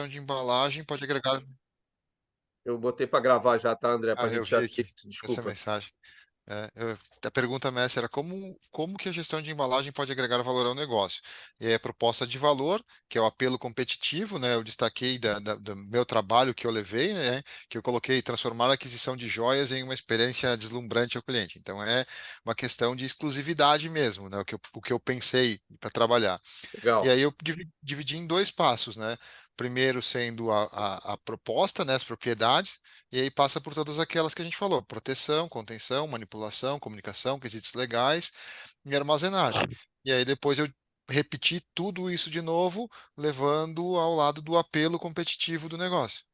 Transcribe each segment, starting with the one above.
de embalagem pode agregar. Eu botei para gravar já, tá, André? Para a Ah, eu gente vi já ter aqui isso. essa Desculpa. mensagem. A pergunta mestra era como que a gestão de embalagem pode agregar valor ao negócio? E aí a proposta de valor, que é o apelo competitivo, né? Eu destaquei do meu trabalho que eu levei, né? Que eu coloquei transformar a aquisição de joias em uma experiência deslumbrante ao cliente. Então é uma questão de exclusividade mesmo, né? O que eu pensei para trabalhar. E Legal. aí eu dividi em dois passos, né? Primeiro sendo a proposta, né, as propriedades, e aí passa por todas aquelas que a gente falou: proteção, contenção, manipulação, comunicação, quesitos legais e armazenagem. E aí depois eu repeti tudo isso de novo, levando ao lado do apelo competitivo do negócio.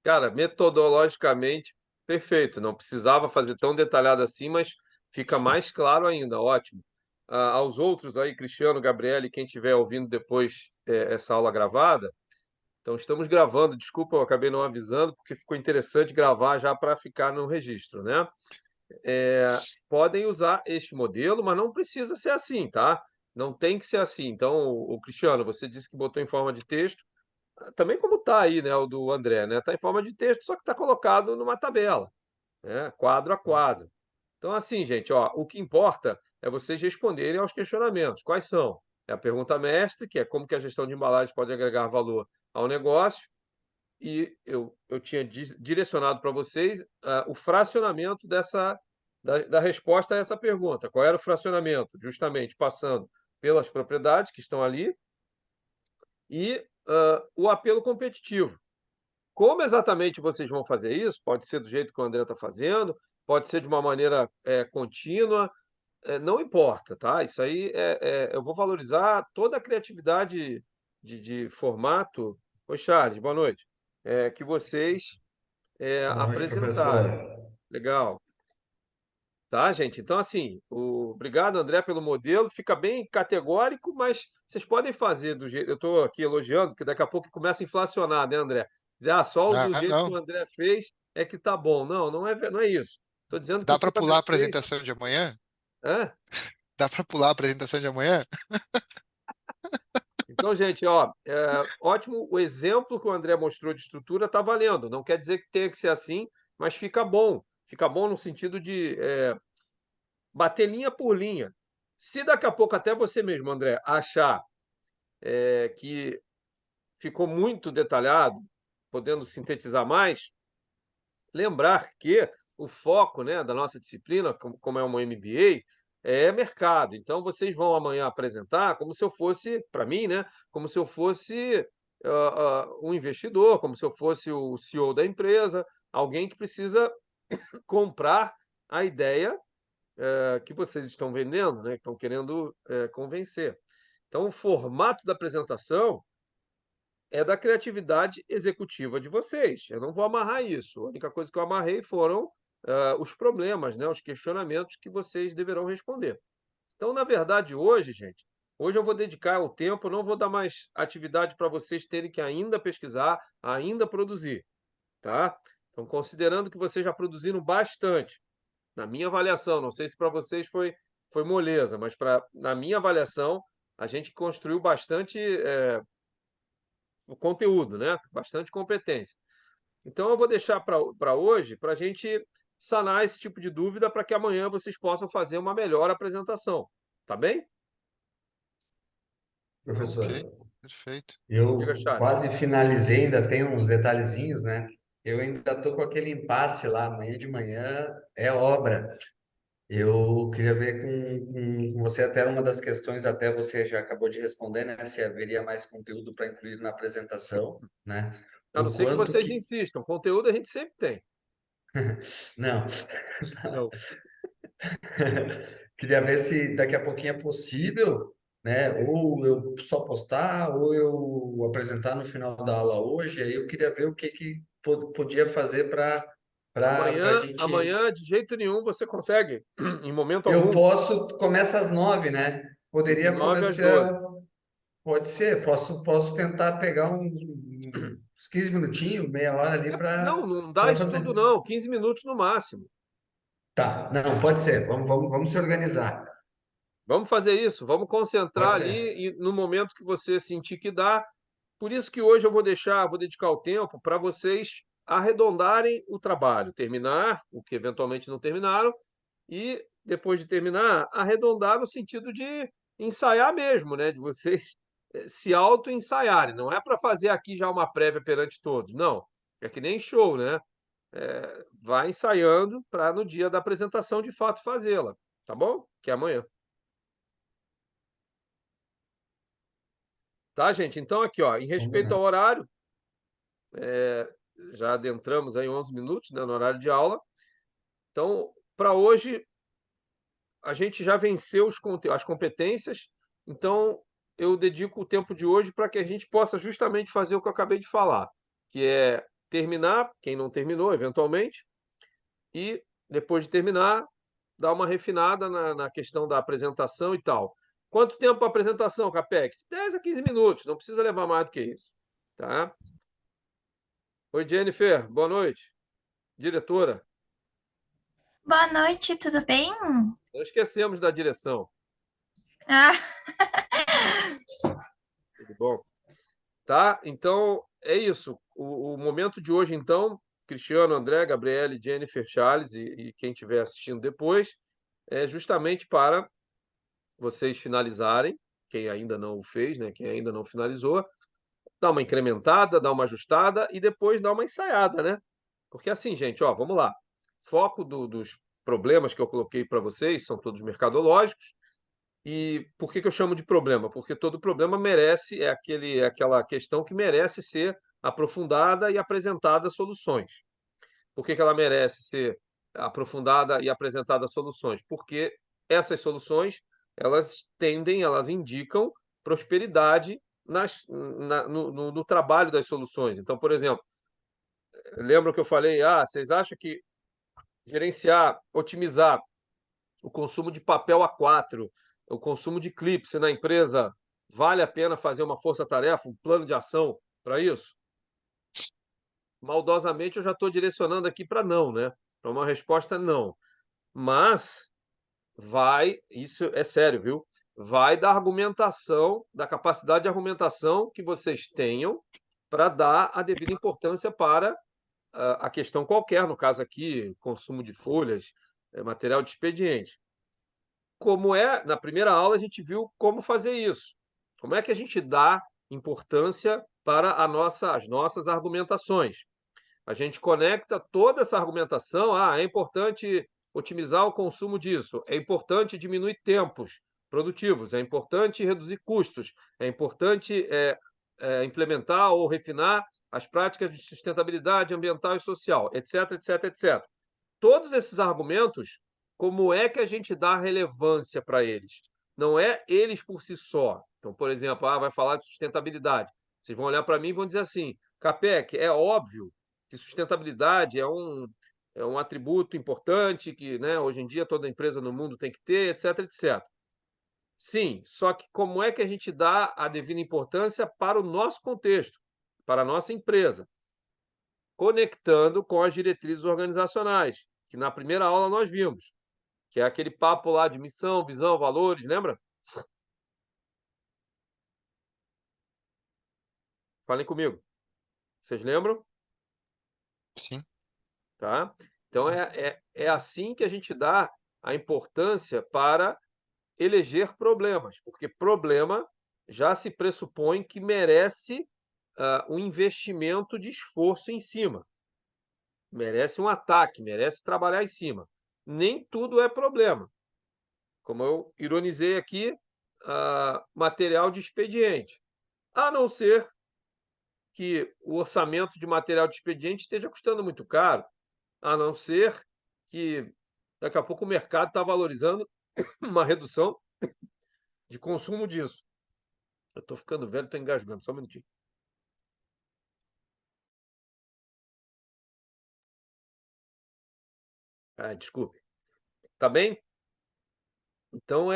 Cara, metodologicamente, perfeito. Não precisava fazer tão detalhado assim, mas fica mais claro ainda. Ótimo. Aos outros aí, Cristiano, Gabriele, quem estiver ouvindo depois essa aula gravada, então estamos gravando. Desculpa, eu acabei não avisando, porque ficou interessante gravar já para ficar no registro, né? Podem usar este modelo, mas não precisa ser assim, tá? Não tem que ser assim. Então, o Cristiano, você disse que botou em forma de texto. Também como está aí, né, o do André, né? Está em forma de texto, só que está colocado numa tabela, né? Quadro a quadro. Então, assim, gente, ó, o que importa é vocês responderem aos questionamentos. Quais são? É a pergunta mestre, que é como que a gestão de embalagens pode agregar valor ao negócio, e eu tinha direcionado para vocês o fracionamento da resposta a essa pergunta. Qual era o fracionamento? Justamente passando pelas propriedades que estão ali e o apelo competitivo. Como exatamente vocês vão fazer isso? Pode ser do jeito que o André está fazendo, pode ser de uma maneira contínua, não importa, tá? Isso aí eu vou valorizar toda a criatividade de formato. Oi, Charles, boa noite. Que vocês Boa noite, apresentarem. professor. Legal. Tá, gente? Então, assim, obrigado, André, pelo modelo. Fica bem categórico, mas vocês podem fazer do jeito. Eu estou aqui elogiando, porque daqui a pouco começa a inflacionar, né, André? Dizer, só do Ah, jeito que o não. André fez é que tá bom. Não, não é isso. Estou dizendo que o Dá que para o André pular a fez. apresentação de amanhã? Hã? Dá para pular a apresentação de amanhã? Então, gente, ó, ótimo. O exemplo que o André mostrou de estrutura está valendo. Não quer dizer que tenha que ser assim, mas fica bom. Fica bom no sentido de bater linha por linha. Se daqui a pouco até você mesmo, André, achar que ficou muito detalhado, podendo sintetizar mais, lembrar que o foco, né, da nossa disciplina, como é uma MBA, é mercado. Então, vocês vão amanhã apresentar como se eu fosse, para mim, né, como se eu fosse um investidor, como se eu fosse o CEO da empresa, alguém que precisa comprar a ideia que vocês estão vendendo, né, que estão querendo convencer. Então, o formato da apresentação é da criatividade executiva de vocês. Eu não vou amarrar isso. A única coisa que eu amarrei foram os problemas, né, os questionamentos que vocês deverão responder. Então, na verdade, hoje, gente, hoje eu vou dedicar o tempo, não vou dar mais atividade para vocês terem que ainda pesquisar, ainda produzir, tá? Então, considerando que vocês já produziram bastante, na minha avaliação, não sei se para vocês foi moleza, mas na minha avaliação, a gente construiu bastante o conteúdo, né? Bastante competência. Então, eu vou deixar para hoje, para a gente sanar esse tipo de dúvida, para que amanhã vocês possam fazer uma melhor apresentação. Tá bem? Ok, Professor, perfeito. Diga, eu Charles. quase finalizei, ainda tem uns detalhezinhos, né? Eu ainda estou com aquele impasse lá, amanhã de manhã é obra. Eu queria ver com você, até uma das questões, até você já acabou de responder, né? Se haveria mais conteúdo para incluir na apresentação, né? A não O ser que quanto vocês que... insistam. Conteúdo a gente sempre tem. Não. Não. Queria ver se daqui a pouquinho é possível, né? Ou eu só postar, ou eu apresentar no final da aula hoje. Aí eu queria ver o que podia fazer para a gente. Amanhã, de jeito nenhum, você consegue, em momento Eu algum, posso, começa às 9, né? de Poderia 9 às 12. começar, pode ser, posso tentar pegar uns 15 minutinhos, meia hora ali Não, não dá para isso fazer. tudo, não. 15 minutos no máximo. Tá, não, pode ser. Vamos se organizar. Vamos fazer isso. Vamos concentrar Pode ali ser. e no momento que você sentir que dá, Por isso que hoje eu vou dedicar o tempo para vocês arredondarem o trabalho, terminar o que eventualmente não terminaram e, depois de terminar, arredondar no sentido de ensaiar mesmo, né? De vocês se auto-ensaiarem. Não é para fazer aqui já uma prévia perante todos, não. É que nem show, né? Vai ensaiando para no dia da apresentação de fato fazê-la, tá bom? Que é amanhã. Tá, gente? Então, aqui, ó, em respeito ao horário, já adentramos aí 11 minutos, né, no horário de aula. Então, para hoje, a gente já venceu as competências, então eu dedico o tempo de hoje para que a gente possa justamente fazer o que eu acabei de falar, que é terminar, quem não terminou, eventualmente, e depois de terminar, dar uma refinada na questão da apresentação e tal. Quanto tempo a apresentação, Capec? 10 a 15 minutos, não precisa levar mais do que isso. Tá? Oi, Jennifer, boa noite. Diretora, Boa noite, tudo bem? não esquecemos da direção. Ah, Tudo bom? Tá? Então, é isso. O momento de hoje, então, Cristiano, André, Gabriele, Jennifer, Charles e quem estiver assistindo depois, é justamente para vocês finalizarem, quem ainda não o fez, né? Quem ainda não finalizou, dar uma incrementada, dar uma ajustada e depois dar uma ensaiada, né? Porque assim, gente, ó, vamos lá. Foco dos problemas que eu coloquei para vocês são todos mercadológicos. E por que eu chamo de problema? Porque todo problema merece, é aquela questão que merece ser aprofundada e apresentada soluções. Por que ela merece ser aprofundada e apresentada soluções? Porque essas soluções, elas indicam prosperidade no trabalho das soluções. Então, por exemplo, lembra que eu falei, vocês acham que gerenciar, otimizar o consumo de papel A4, o consumo de clips na empresa, vale a pena fazer uma força-tarefa, um plano de ação para isso? Maldosamente, eu já estou direcionando aqui para não, né? Para uma resposta não. Mas isso é sério, viu? Vai da argumentação, da capacidade de argumentação que vocês tenham para dar a devida importância para a questão qualquer, no caso aqui, consumo de folhas, material de expediente. Na primeira aula a gente viu como fazer isso. Como é que a gente dá importância para as nossas argumentações? A gente conecta toda essa argumentação. É importante otimizar o consumo disso, é importante diminuir tempos produtivos, é importante reduzir custos, é importante implementar ou refinar as práticas de sustentabilidade ambiental e social, etc, etc, etc. Todos esses argumentos, como é que a gente dá relevância para eles? Não é eles por si só. Então, por exemplo, vai falar de sustentabilidade. Vocês vão olhar para mim e vão dizer assim: Capec, é óbvio que sustentabilidade é um atributo importante que, né, hoje em dia toda empresa no mundo tem que ter, etc, etc. Sim, só que como é que a gente dá a devida importância para o nosso contexto, para a nossa empresa? Conectando com as diretrizes organizacionais, que na primeira aula nós vimos, que é aquele papo lá de missão, visão, valores, lembra? Falem comigo. Vocês lembram? Sim. Tá? Então, é assim que a gente dá a importância para eleger problemas, porque problema já se pressupõe que merece um investimento de esforço em cima, merece um ataque, merece trabalhar em cima. Nem tudo é problema. Como eu ironizei aqui, material de expediente. A não ser que o orçamento de material de expediente esteja custando muito caro, a não ser que daqui a pouco o mercado está valorizando uma redução de consumo disso. Eu estou ficando velho, estou engasgando, só um minutinho. Desculpe. Tá bem? Então,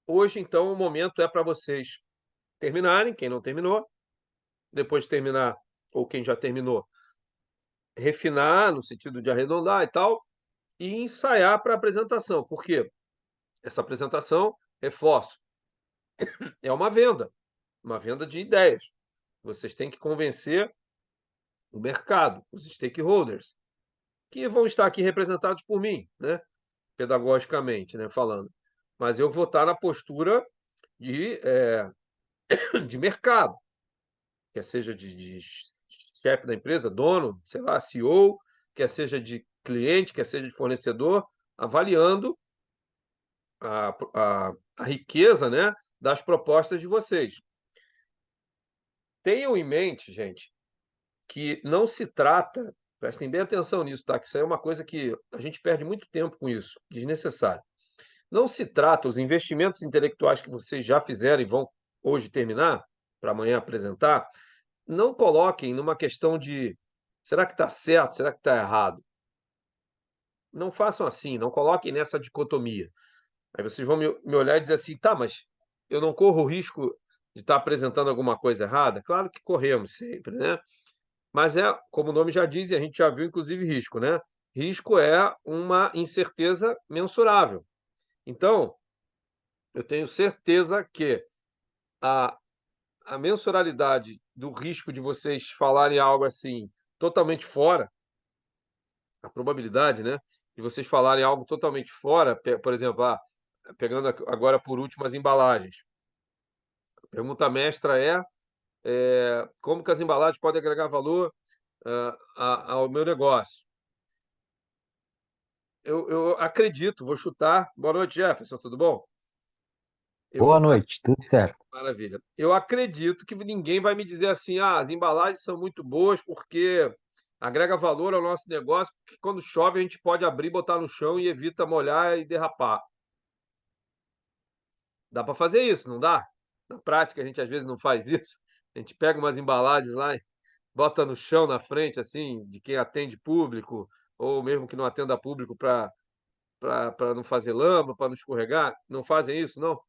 hoje, então, o momento é para vocês terminarem, quem não terminou, depois de terminar, ou quem já terminou, refinar no sentido de arredondar e tal, e ensaiar para a apresentação. Por quê? Essa apresentação, reforço, é uma venda de ideias. Vocês têm que convencer o mercado, os stakeholders, que vão estar aqui representados por mim, né? Pedagogicamente, né? Falando. Mas eu vou estar na postura de, de mercado, quer seja de chefe da empresa, dono, sei lá, CEO, quer seja de cliente, quer seja de fornecedor, avaliando a riqueza, né, das propostas de vocês. Tenham em mente, gente, que não se trata, prestem bem atenção nisso, tá? Que isso aí é uma coisa que a gente perde muito tempo com isso, desnecessário. Não se trata, os investimentos intelectuais que vocês já fizeram e vão hoje terminar, para amanhã apresentar, não coloquem numa questão de será que está certo, será que está errado? Não façam assim, não coloquem nessa dicotomia. Aí vocês vão me olhar e dizer assim, tá, mas eu não corro o risco de estar apresentando alguma coisa errada? Claro que corremos sempre, né? Mas é, como o nome já diz, e a gente já viu inclusive risco, né? Risco é uma incerteza mensurável. Então, eu tenho certeza que a, a mensuralidade do risco de vocês falarem algo assim totalmente fora, a probabilidade, né, de vocês falarem algo totalmente fora, por exemplo, pegando agora por último as embalagens. A pergunta mestra é como que as embalagens podem agregar valor ao meu negócio? Eu acredito, vou chutar. Boa noite, Jefferson, tudo bom? Boa Eu, noite, tudo certo. maravilha. Eu acredito que ninguém vai me dizer assim, as embalagens são muito boas porque agrega valor ao nosso negócio, porque quando chove a gente pode abrir, botar no chão e evita molhar e derrapar. Dá para fazer isso, não dá? Na prática, a gente às vezes não faz isso. A gente pega umas embalagens lá e bota no chão na frente, assim, de quem atende público, ou mesmo que não atenda público para não fazer lama, para não escorregar. Não fazem isso, não?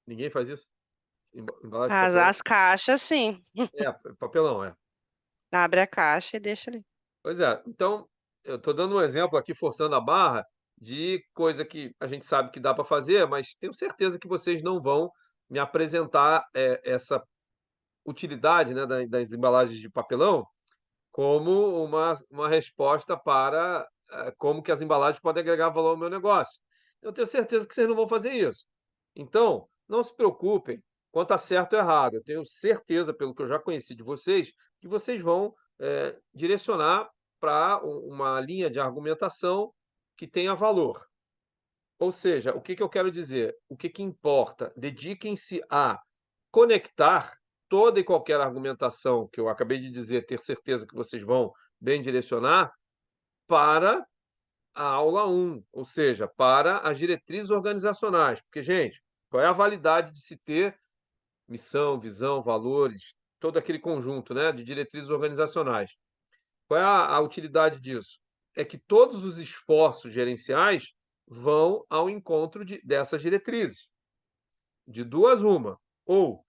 Ninguém faz isso? Embalagem de papelão? As caixas, sim. É, papelão, é. Abre a caixa e deixa ali. Pois é. Então, eu estou dando um exemplo aqui, forçando a barra, de coisa que a gente sabe que dá para fazer, mas tenho certeza que vocês não vão me apresentar essa utilidade, né, das embalagens de papelão como uma resposta para como que as embalagens podem agregar valor ao meu negócio. Eu tenho certeza que vocês não vão fazer isso. Então, não se preocupem quanto a certo ou errado. Eu tenho certeza, pelo que eu já conheci de vocês, que vocês vão direcionar para uma linha de argumentação que tenha valor. Ou seja, o que que eu quero dizer? O que que importa? Dediquem-se a conectar toda e qualquer argumentação que eu acabei de dizer, ter certeza que vocês vão bem direcionar, para a aula 1, ou seja, para as diretrizes organizacionais. Porque, gente, qual é a validade de se ter missão, visão, valores, todo aquele conjunto, né, de diretrizes organizacionais? Qual é a utilidade disso? É que todos os esforços gerenciais vão ao encontro dessas diretrizes. De duas, uma. Ou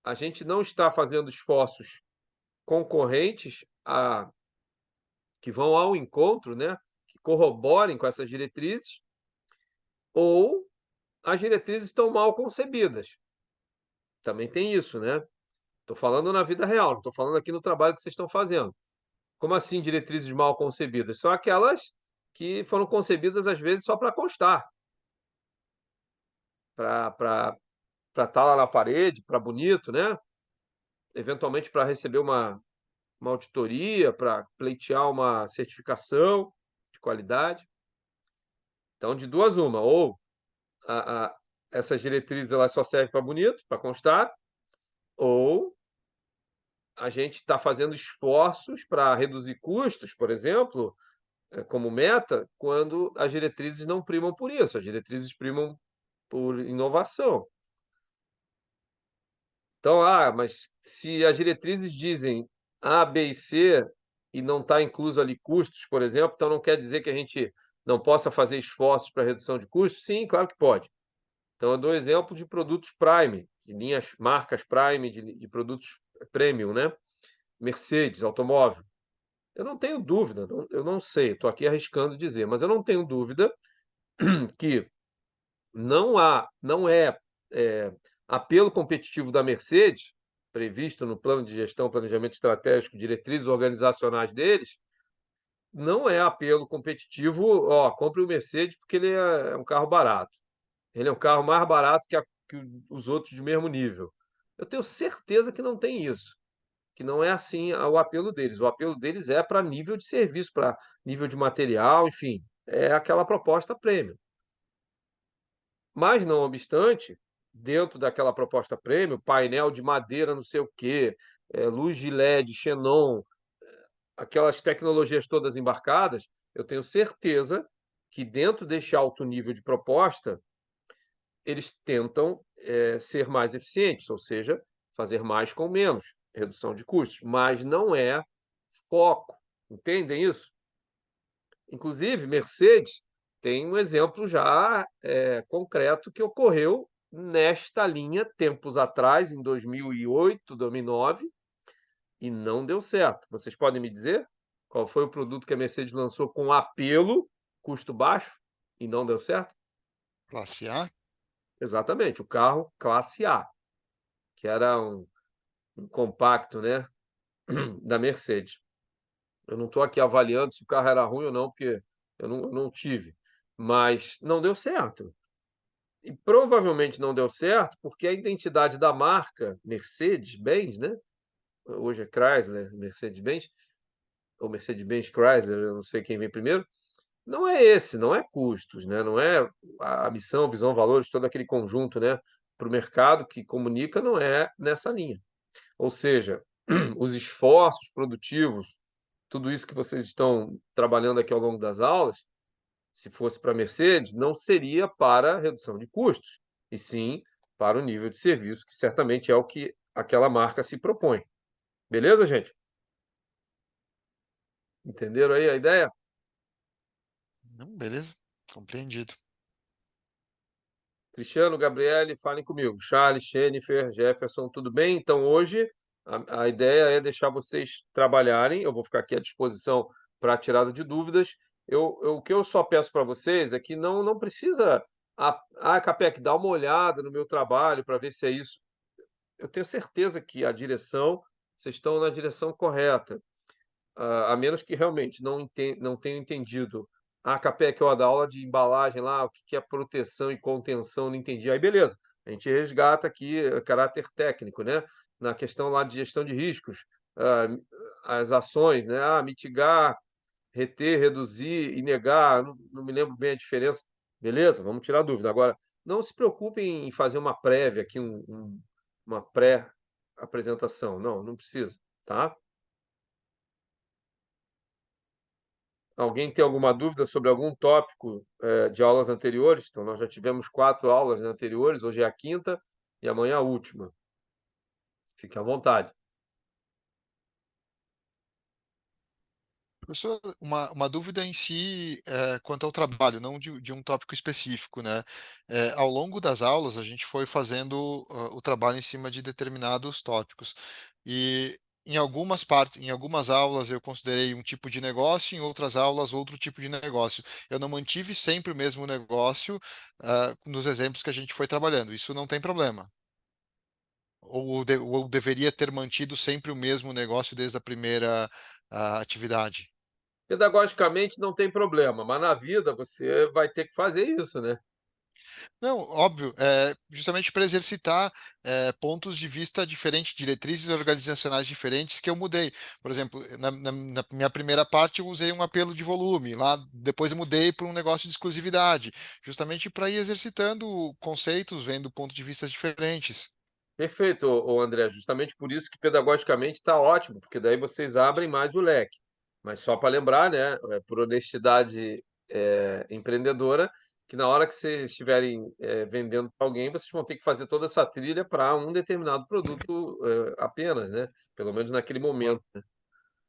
a gente não está fazendo esforços concorrentes que vão ao encontro, né, que corroborem com essas diretrizes, ou as diretrizes estão mal concebidas. Também tem isso, né? Estou falando na vida real, não estou falando aqui no trabalho que vocês estão fazendo. Como assim diretrizes mal concebidas? São aquelas que foram concebidas, às vezes, só para constar, para estar lá na parede, para bonito, né? Eventualmente para receber uma auditoria, para pleitear uma certificação de qualidade. Então, de duas, uma. Ou essas diretrizes elas só servem para bonito, para constar, ou a gente está fazendo esforços para reduzir custos, por exemplo, como meta, quando as diretrizes não primam por isso, as diretrizes primam por inovação. Então, mas se as diretrizes dizem A, B e C e não está incluso ali custos, por exemplo, então não quer dizer que a gente não possa fazer esforços para redução de custos? Sim, claro que pode. Então, eu dou exemplo de produtos Prime, de linhas, marcas Prime, de produtos Premium, né? Mercedes, automóvel. Eu não tenho dúvida, eu não sei, estou aqui arriscando dizer, mas eu não tenho dúvida que não é apelo competitivo da Mercedes, previsto no plano de gestão, planejamento estratégico, diretrizes organizacionais deles, não é apelo competitivo, ó, compre o Mercedes porque ele é um carro barato. Ele é um carro mais barato que os outros de mesmo nível. Eu tenho certeza que não tem isso, que não é assim o apelo deles. O apelo deles é para nível de serviço, para nível de material, enfim, é aquela proposta premium. Mas, não obstante, dentro daquela proposta premium, painel de madeira, não sei o quê, luz de LED, xenon, aquelas tecnologias todas embarcadas, eu tenho certeza que dentro deste alto nível de proposta, eles tentam ser mais eficientes, ou seja, fazer mais com menos, redução de custos, mas não é foco. Entendem isso? Inclusive, Mercedes tem um exemplo já concreto que ocorreu nesta linha tempos atrás, em 2008, 2009, e não deu certo. Vocês podem me dizer qual foi o produto que a Mercedes lançou com apelo, custo baixo, e não deu certo? Classe A? Exatamente, o carro classe A, que era um compacto, né, da Mercedes. Eu não estou aqui avaliando se o carro era ruim ou não, porque eu não tive, mas não deu certo. E provavelmente não deu certo porque a identidade da marca Mercedes-Benz, né? Hoje é Chrysler, Mercedes-Benz, ou Mercedes-Benz Chrysler, eu não sei quem vem primeiro, não é esse, não é custos, né? Não é a missão, visão, valores, todo aquele conjunto, né? Para o mercado que comunica, não é nessa linha. Ou seja, os esforços produtivos, tudo isso que vocês estão trabalhando aqui ao longo das aulas, se fosse para a Mercedes, não seria para redução de custos, e sim para o nível de serviço, que certamente é o que aquela marca se propõe. Beleza, gente? Entenderam aí a ideia? Não, beleza, compreendido. Cristiano, Gabriele, falem comigo. Charles, Jennifer, Jefferson, tudo bem? Então, hoje, a ideia é deixar vocês trabalharem. Eu vou ficar aqui à disposição para a tirada de dúvidas. O que eu só peço para vocês é que não precisa. Capec, dá uma olhada no meu trabalho para ver se é isso. Eu tenho certeza que a direção, vocês estão na direção correta, a menos que realmente não tenham entendido. Capec, ó, da aula de embalagem lá, o que que é proteção e contenção, não entendi. Aí, beleza, a gente resgata aqui caráter técnico, né? Na questão lá de gestão de riscos, ah, as ações, né? Mitigar, reter, reduzir e negar, não me lembro bem a diferença. Beleza, vamos tirar a dúvida. Agora, não se preocupem em fazer uma prévia aqui, uma pré-apresentação. Não precisa, tá? Alguém tem alguma dúvida sobre algum tópico de aulas anteriores? Então, nós já tivemos 4 aulas anteriores, hoje é a quinta e amanhã a última. Fique à vontade. Professor, uma dúvida em si quanto ao trabalho, não de um tópico específico, né? Ao longo das aulas, a gente foi fazendo o trabalho em cima de determinados tópicos. E em algumas partes, em algumas aulas eu considerei um tipo de negócio, em outras aulas outro tipo de negócio. Eu não mantive sempre o mesmo negócio, nos exemplos que a gente foi trabalhando. Isso não tem problema. Ou deveria ter mantido sempre o mesmo negócio desde a primeira atividade. Pedagogicamente não tem problema, mas na vida você vai ter que fazer isso, né? Não, óbvio, justamente para exercitar pontos de vista diferentes, diretrizes organizacionais diferentes que eu mudei. Por exemplo, na minha primeira parte eu usei um apelo de volume, lá depois eu mudei para um negócio de exclusividade, justamente para ir exercitando conceitos, vendo pontos de vista diferentes. Perfeito, André. Justamente por isso que pedagogicamente está ótimo, porque daí vocês abrem mais o leque. Mas só para lembrar, né, por honestidade empreendedora, que na hora que vocês estiverem vendendo para alguém, vocês vão ter que fazer toda essa trilha para um determinado produto apenas, né? Pelo menos naquele momento. Claro.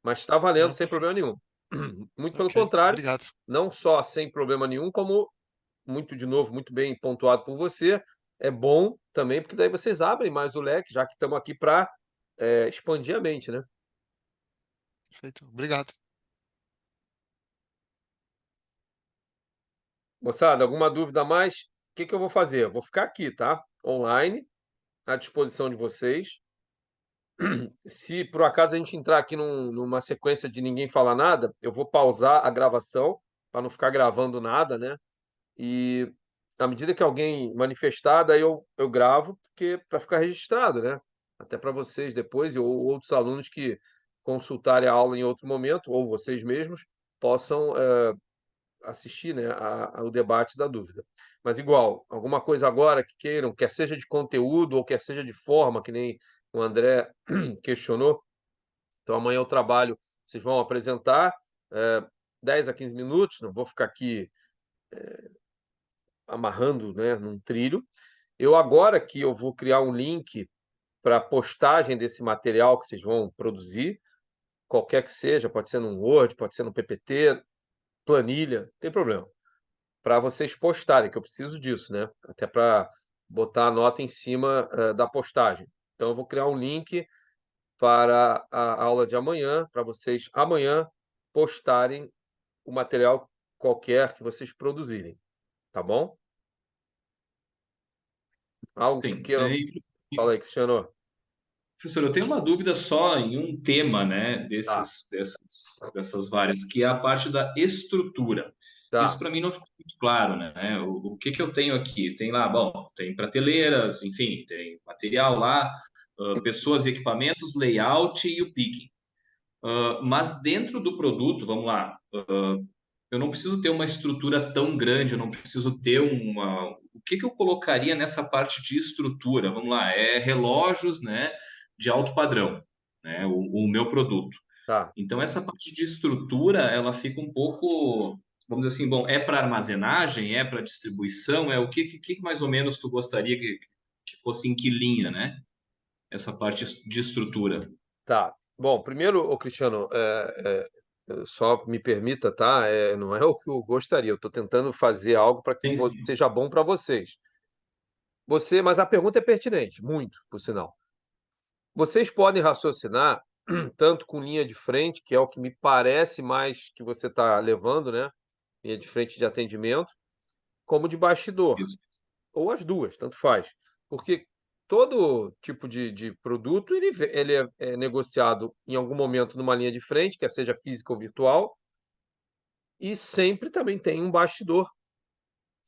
Mas está valendo Não, sem problema perfeito. nenhum. Muito pelo Ok, contrário, obrigado. não só sem problema nenhum, como muito de novo, muito bem pontuado por você. É bom também, porque daí vocês abrem mais o leque, já que estamos aqui para expandir a mente, né? Perfeito, obrigado. Moçada, alguma dúvida a mais? O que que eu vou fazer? Eu vou ficar aqui, tá? Online. à disposição de vocês. Se por acaso a gente entrar aqui numa sequência de ninguém falar nada, eu vou pausar a gravação para não ficar gravando nada, né? E à medida que alguém manifestar, daí eu gravo, porque para ficar registrado, né? Até para vocês depois, ou outros alunos que consultarem a aula em outro momento, ou vocês mesmos, possam assistir, né, ao debate da dúvida. Mas igual, alguma coisa agora que queiram, quer seja de conteúdo ou quer seja de forma, que nem o André questionou. Então amanhã o trabalho vocês vão apresentar 10 a 15 minutos, não vou ficar aqui amarrando, né, num trilho. Eu agora que eu vou criar um link para postagem desse material que vocês vão produzir, qualquer que seja, pode ser num Word, pode ser no PPT, planilha, não tem problema. Para vocês postarem, que eu preciso disso, né? Até para botar a nota em cima da postagem. Então, eu vou criar um link para a aula de amanhã, para vocês amanhã postarem o material qualquer que vocês produzirem, tá bom? Algo que Sim. queiram. Fala aí, Cristiano. Professor, eu tenho uma dúvida só em um tema, né, Tá, dessas várias, que é a parte da estrutura. Isso tá, para mim não ficou muito claro, né? O que que eu tenho aqui? Tem lá, bom, tem prateleiras, enfim, tem material lá, pessoas e equipamentos, layout e o picking. Mas dentro do produto, vamos lá, eu não preciso ter uma estrutura tão grande, eu não preciso ter uma. O que que eu colocaria nessa parte de estrutura? Vamos lá, é relógios, né, de alto padrão, né, o meu produto. tá. Então, essa parte de estrutura, ela fica um pouco, vamos dizer assim, bom, é para armazenagem, é para distribuição, é o que mais ou menos tu gostaria que fosse em que linha, né? Essa parte de estrutura. Tá. Bom, primeiro, ô Cristiano, só me permita, tá? Não é o que eu gostaria. Eu estou tentando fazer algo para que Sim, sim. seja bom para vocês. Mas a pergunta é pertinente, muito, por sinal. Vocês podem raciocinar tanto com linha de frente, que é o que me parece mais que você está levando, né? Linha de frente de atendimento, como de bastidor, Isso. ou as duas, tanto faz. Porque todo tipo de produto ele é negociado em algum momento numa linha de frente, quer seja física ou virtual, e sempre também tem um bastidor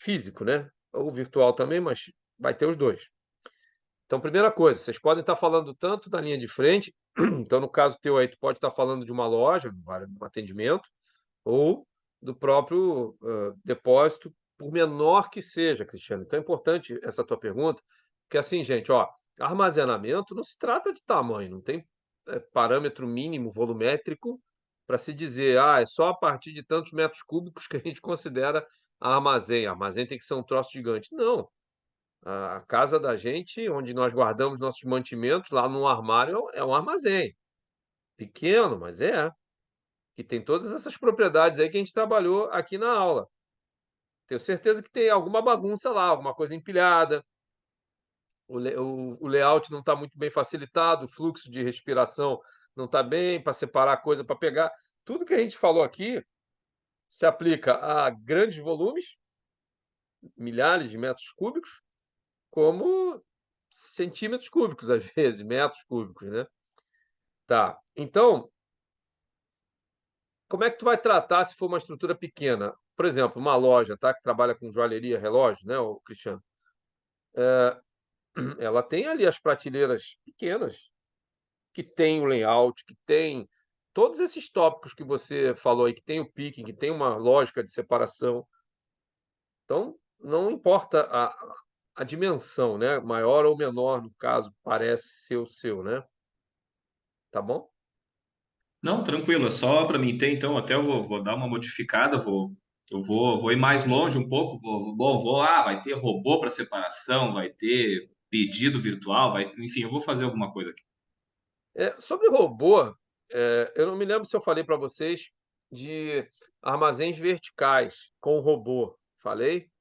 físico, né? Ou virtual também, mas vai ter os dois. Então, primeira coisa, vocês podem estar falando tanto da linha de frente, então no caso teu aí, tu pode estar falando de uma loja, de um atendimento, ou do próprio depósito, por menor que seja, Cristiano. Então é importante essa tua pergunta, porque assim, gente, ó, armazenamento não se trata de tamanho, não tem parâmetro mínimo volumétrico para se dizer, é só a partir de tantos metros cúbicos que a gente considera armazém. Armazém tem que ser um troço gigante. Não. A casa da gente, onde nós guardamos nossos mantimentos, lá no armário, é um armazém. Pequeno, mas é. Que tem todas essas propriedades aí que a gente trabalhou aqui na aula. Tenho certeza que tem alguma bagunça lá, alguma coisa empilhada, o layout não está muito bem facilitado, o fluxo de respiração não está bem para separar a coisa, para pegar. Tudo que a gente falou aqui se aplica a grandes volumes, milhares de metros cúbicos, como centímetros cúbicos, às vezes, metros cúbicos, né? Tá. Então, como é que tu vai tratar se for uma estrutura pequena? Por exemplo, uma loja, tá, que trabalha com joalheria, relógio, né, o Cristiano? Ela tem ali as prateleiras pequenas, que tem o layout, que tem todos esses tópicos que você falou aí, que tem o picking, que tem uma lógica de separação. Então, não importa a dimensão, né? Maior ou menor, no caso, parece ser o seu, né? Tá bom? Não, tranquilo, é só para mim ter, então, até eu vou dar uma modificada, vou ir mais longe um pouco, vai ter robô para separação, vai ter pedido virtual, enfim, eu vou fazer alguma coisa aqui. Sobre robô, eu não me lembro se eu falei para vocês de armazéns verticais com robô. Falei?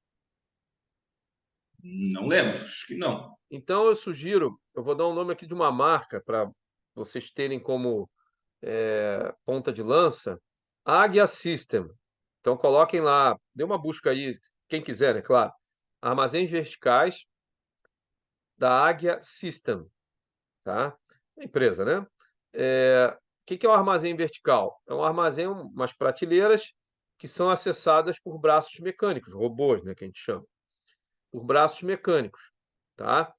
Não lembro, acho que não. Então eu sugiro, eu vou dar um nome aqui de uma marca para vocês terem como ponta de lança, Águia System. Então coloquem lá, dê uma busca aí, quem quiser, é claro. Armazéns verticais da Águia System, tá? É empresa, né? O que é o armazém vertical? É um armazém, umas prateleiras que são acessadas por braços mecânicos, robôs, né, que a gente chama, por braços mecânicos, tá?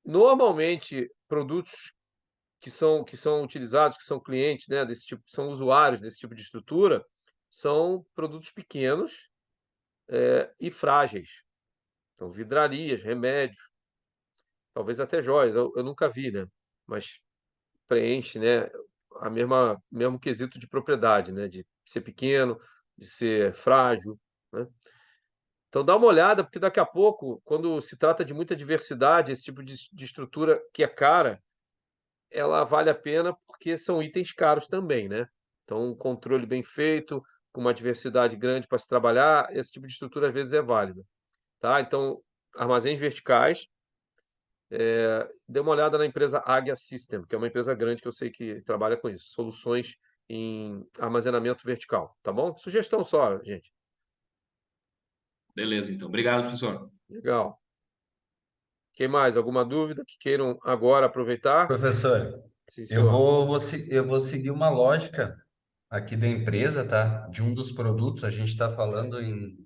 Normalmente, produtos que são utilizados, que são clientes, né, desse tipo, são usuários desse tipo de estrutura, são produtos pequenos, e frágeis. Então, vidrarias, remédios, talvez até joias, eu nunca vi, né? Mas preenche, né, a mesmo quesito de propriedade, né, de ser pequeno, de ser frágil, né? Então dá uma olhada, porque daqui a pouco, quando se trata de muita diversidade, esse tipo de estrutura que é cara, ela vale a pena porque são itens caros também, né? Então, um controle bem feito, com uma diversidade grande para se trabalhar, esse tipo de estrutura às vezes é válida, tá? Então, armazéns verticais, dê uma olhada na empresa Águia System, que é uma empresa grande que eu sei que trabalha com isso, soluções em armazenamento vertical, tá bom? Sugestão só, gente. Beleza, então. Obrigado, professor. Legal. Quem mais? Alguma dúvida que queiram agora aproveitar? Professor, Sim, eu senhor. eu vou seguir uma lógica aqui da empresa, tá? De um dos produtos, a gente está falando em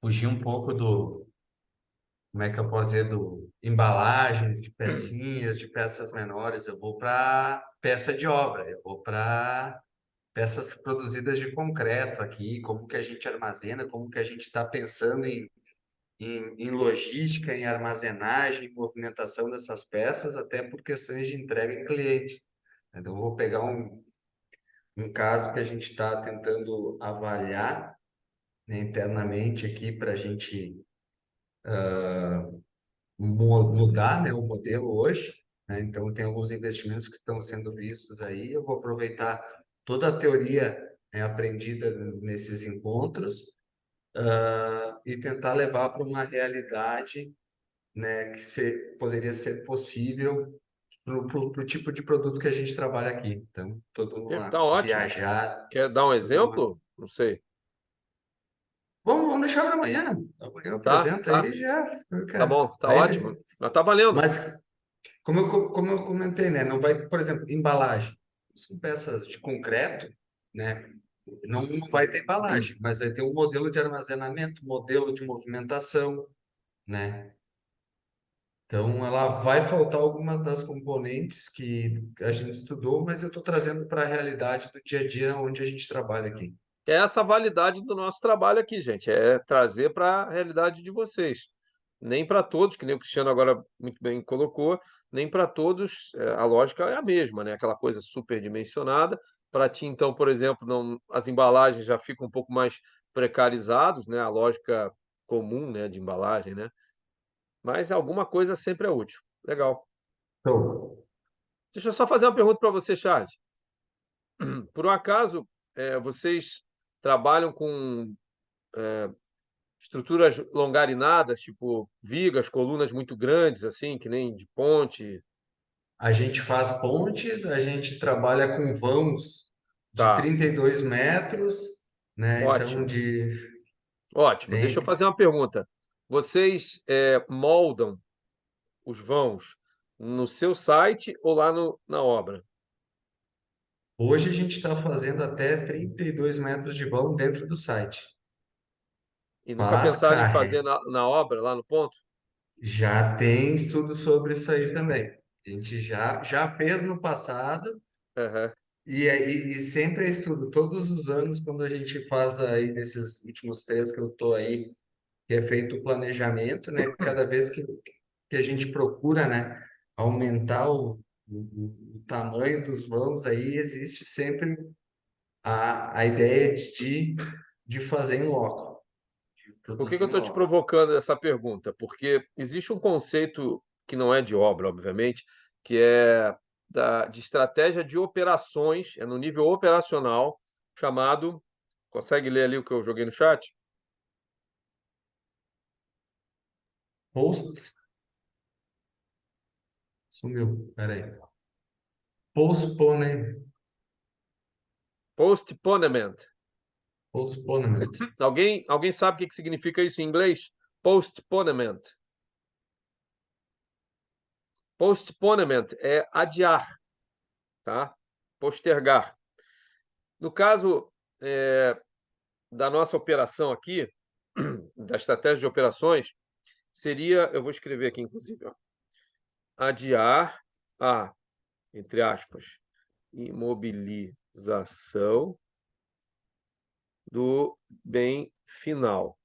fugir um pouco do, como é que eu posso dizer, do embalagens, de pecinhas, de peças menores. Eu vou para peça de obra, eu vou para peças produzidas de concreto aqui, como que a gente armazena, como que a gente está pensando em logística, em armazenagem, em movimentação dessas peças, até por questões de entrega em cliente. Então, eu vou pegar um caso que a gente está tentando avaliar, né, internamente aqui para a gente mudar, né, o modelo hoje, né? Então, tem alguns investimentos que estão sendo vistos aí. Eu vou aproveitar toda a teoria, né, aprendida nesses encontros, e tentar levar para uma realidade, né, poderia ser possível para o tipo de produto que a gente trabalha aqui. Então, todo uma Tá ótimo. viajar, Quer dar um toda uma... exemplo? Não sei. Vamos deixar para amanhã. Amanhã eu Tá, apresento tá. aí já, Tá cara. bom, tá ótimo. Mas tá valendo. Mas como eu comentei, né? Não vai, por exemplo, embalagem. São peças de concreto, né? Não vai ter embalagem, mas vai ter um modelo de armazenamento, modelo de movimentação, né? Então, ela vai faltar algumas das componentes que a gente estudou, mas eu estou trazendo para a realidade do dia a dia onde a gente trabalha aqui. É essa a validade do nosso trabalho aqui, gente. É trazer para a realidade de vocês. Nem para todos, que nem o Cristiano agora muito bem colocou, nem para todos a lógica é a mesma, né? Aquela coisa superdimensionada. Para ti, então, por exemplo, não, as embalagens já ficam um pouco mais precarizados, né? A lógica comum, né, de embalagem, né? Mas alguma coisa sempre é útil. Legal. Então, Deixa eu só fazer uma pergunta para você, Charles. Por um acaso, vocês trabalham com estruturas longarinadas, tipo vigas, colunas muito grandes, assim, que nem de ponte? a gente faz pontes, a gente trabalha com vãos de Tá, 32 metros, né? Então, ótimo, ótimo. Deixa eu tem... fazer uma pergunta. Vocês moldam os vãos no seu site ou lá na obra? Hoje a gente está fazendo até 32 metros de vão dentro do site. E nunca Faz pensaram em fazer carré. na obra, lá no ponto? Já tem estudo sobre isso aí também. A gente já fez no passado. Aham. E sempre é estudo, todos os anos, quando a gente faz aí, nesses últimos 3 que eu estou aí, que é feito o planejamento, né? Cada vez que a gente procura, né, aumentar o tamanho dos vãos aí, existe sempre a ideia de fazer em loco, de Por que produzir que eu em estou te loco. provocando essa pergunta? Porque existe um conceito que não é de obra, obviamente, que é de estratégia de operações, é no nível operacional, chamado. Consegue ler ali o que eu joguei no chat? Post, sumiu, peraí. Postpone, Postponement. postponement. Alguém sabe o que que significa isso em inglês? Postponement. Postponement é adiar, tá? Postergar. No caso da nossa operação aqui, da estratégia de operações, seria, eu vou escrever aqui, inclusive, ó, adiar a, entre aspas, imobilização do bem final.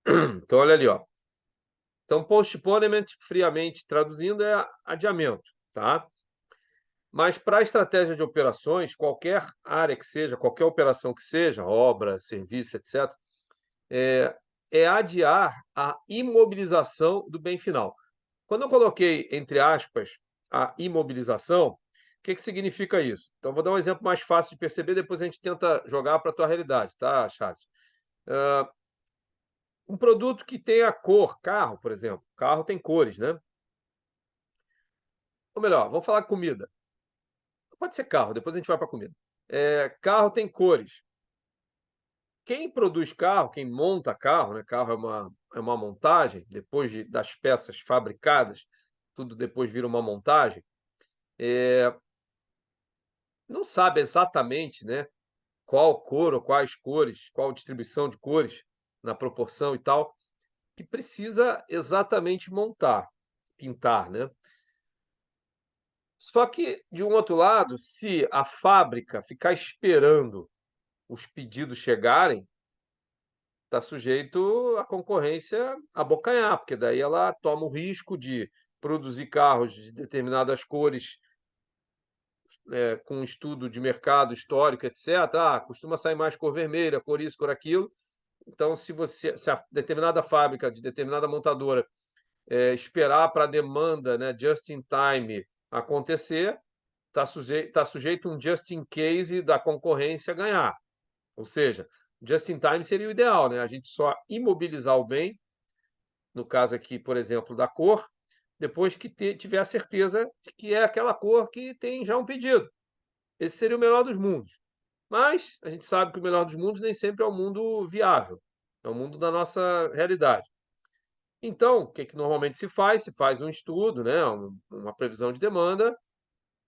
Então, olha ali, ó. Então, postponement, friamente traduzindo, é adiamento, tá? Mas para a estratégia de operações, qualquer área que seja, qualquer operação que seja, obra, serviço, etc., é adiar a imobilização do bem final. Quando eu coloquei, entre aspas, a imobilização, o que significa isso? Então, vou dar um exemplo mais fácil de perceber, depois a gente tenta jogar para a tua realidade, tá, Charles? Um produto que tem a cor, carro, por exemplo. Carro tem cores, né? Ou melhor, vamos falar comida. Pode ser carro, depois a gente vai para comida. Carro tem cores. Quem produz carro, quem monta carro, né? Carro é uma montagem, depois das peças fabricadas, tudo depois vira uma montagem. Não sabe exatamente, né, qual cor ou quais cores, qual distribuição de cores na proporção e tal, que precisa exatamente montar, pintar, né? Só que, de um outro lado, se a fábrica ficar esperando os pedidos chegarem, está sujeito à concorrência abocanhar, porque daí ela toma o risco de produzir carros de determinadas cores, com estudo de mercado histórico, etc. Costuma sair mais cor vermelha, cor isso, cor aquilo. Então, se a determinada fábrica, de determinada montadora, esperar para a demanda, né, just in time acontecer, está sujeito um just in case da concorrência ganhar. Ou seja, just in time seria o ideal, né? A gente só imobilizar o bem, no caso aqui, por exemplo, da cor, depois que tiver a certeza de que é aquela cor que tem já um pedido. Esse seria o melhor dos mundos. Mas a gente sabe que o melhor dos mundos nem sempre é o mundo viável, é o mundo da nossa realidade. Então, o que normalmente se faz? Se faz um estudo, né, uma previsão de demanda,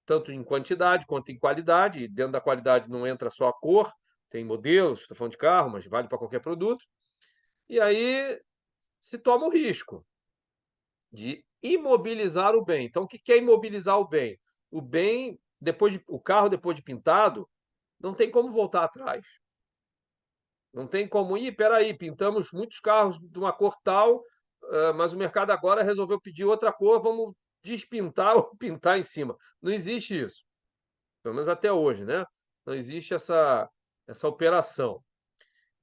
tanto em quantidade quanto em qualidade. E dentro da qualidade não entra só a cor, tem modelos, estou falando de carro, mas vale para qualquer produto. E aí se toma o risco de imobilizar o bem. Então, o que é imobilizar o bem? O bem, o carro depois de pintado, não tem como voltar atrás. Não tem como ir, peraí, pintamos muitos carros de uma cor tal, mas o mercado agora resolveu pedir outra cor, vamos despintar ou pintar em cima. Não existe isso. Pelo menos até hoje, né? Não existe essa operação.